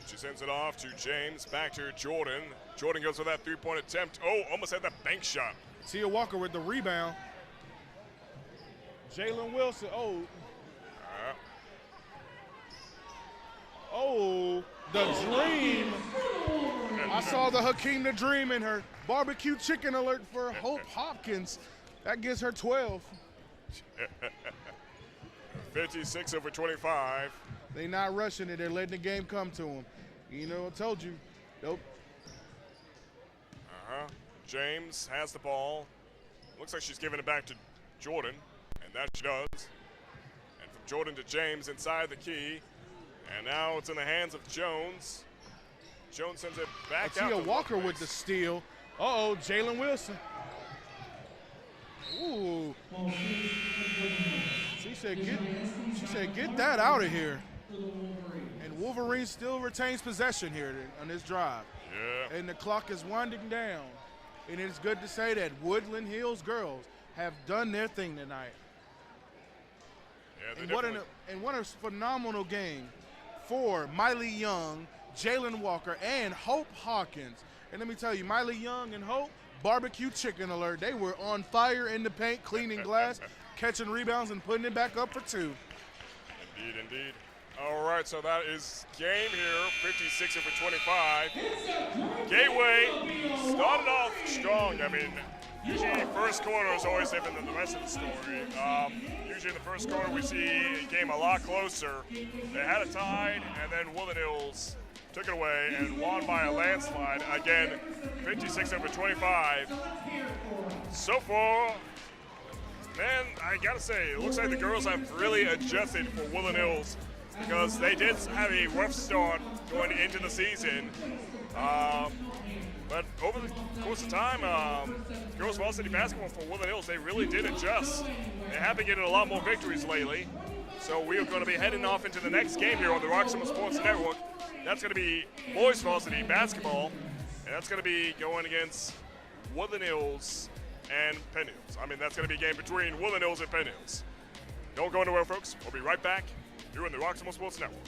She sends it off to James, back to Jordan. Jordan goes for that three-point attempt. Oh, almost had that bank shot. Tia Walker with the rebound. Jalen Wilson, the dream. I saw the Hakeem the Dream in her. Barbecue chicken alert for Hope Hopkins. That gives her 12. 56 over 25. They not rushing it. They're letting the game come to them. You know, I told you. Nope. James has the ball. Looks like she's giving it back to Jordan, and that she does. And from Jordan to James inside the key. And now it's in the hands of Jones. Jones sends it back out. Tia Walker with the steal. Jalen Wilson. Ooh. She said, get that out of here. And Wolverine still retains possession here on this drive. Yeah. And the clock is winding down. And it's good to say that Woodland Hills girls have done their thing tonight. Yeah, and what a phenomenal game for Miley Young, Jalen Walker, and Hope Hawkins. And let me tell you, Miley Young and Hope, barbecue chicken alert. They were on fire in the paint, cleaning glass, catching rebounds, and putting it back up for 2. Indeed. All right, so that is game here, 56 over 25. Gateway started off strong. I mean, usually first quarter is always different than the rest of the story. Usually in the first quarter we see a game a lot closer. They had it tied, and then Woodland Hills took it away and won by a landslide. Again, 56 over 25. So far, man, I gotta say, it looks like the girls have really adjusted for Woodland Hills, because they did have a rough start going into the season. But over the course of time, girls varsity basketball for Woodland Hills, they really did adjust. They have been getting a lot more victories lately. So we are going to be heading off into the next game here on the Roxamore Sports Network. That's going to be boys varsity basketball, and that's going to be going against Woodland Hills and Penn Hills. I mean, that's going to be a game between Woodland Hills and Penn Hills. Don't go anywhere, folks. We'll be right back here on the Roxamore Sports Network.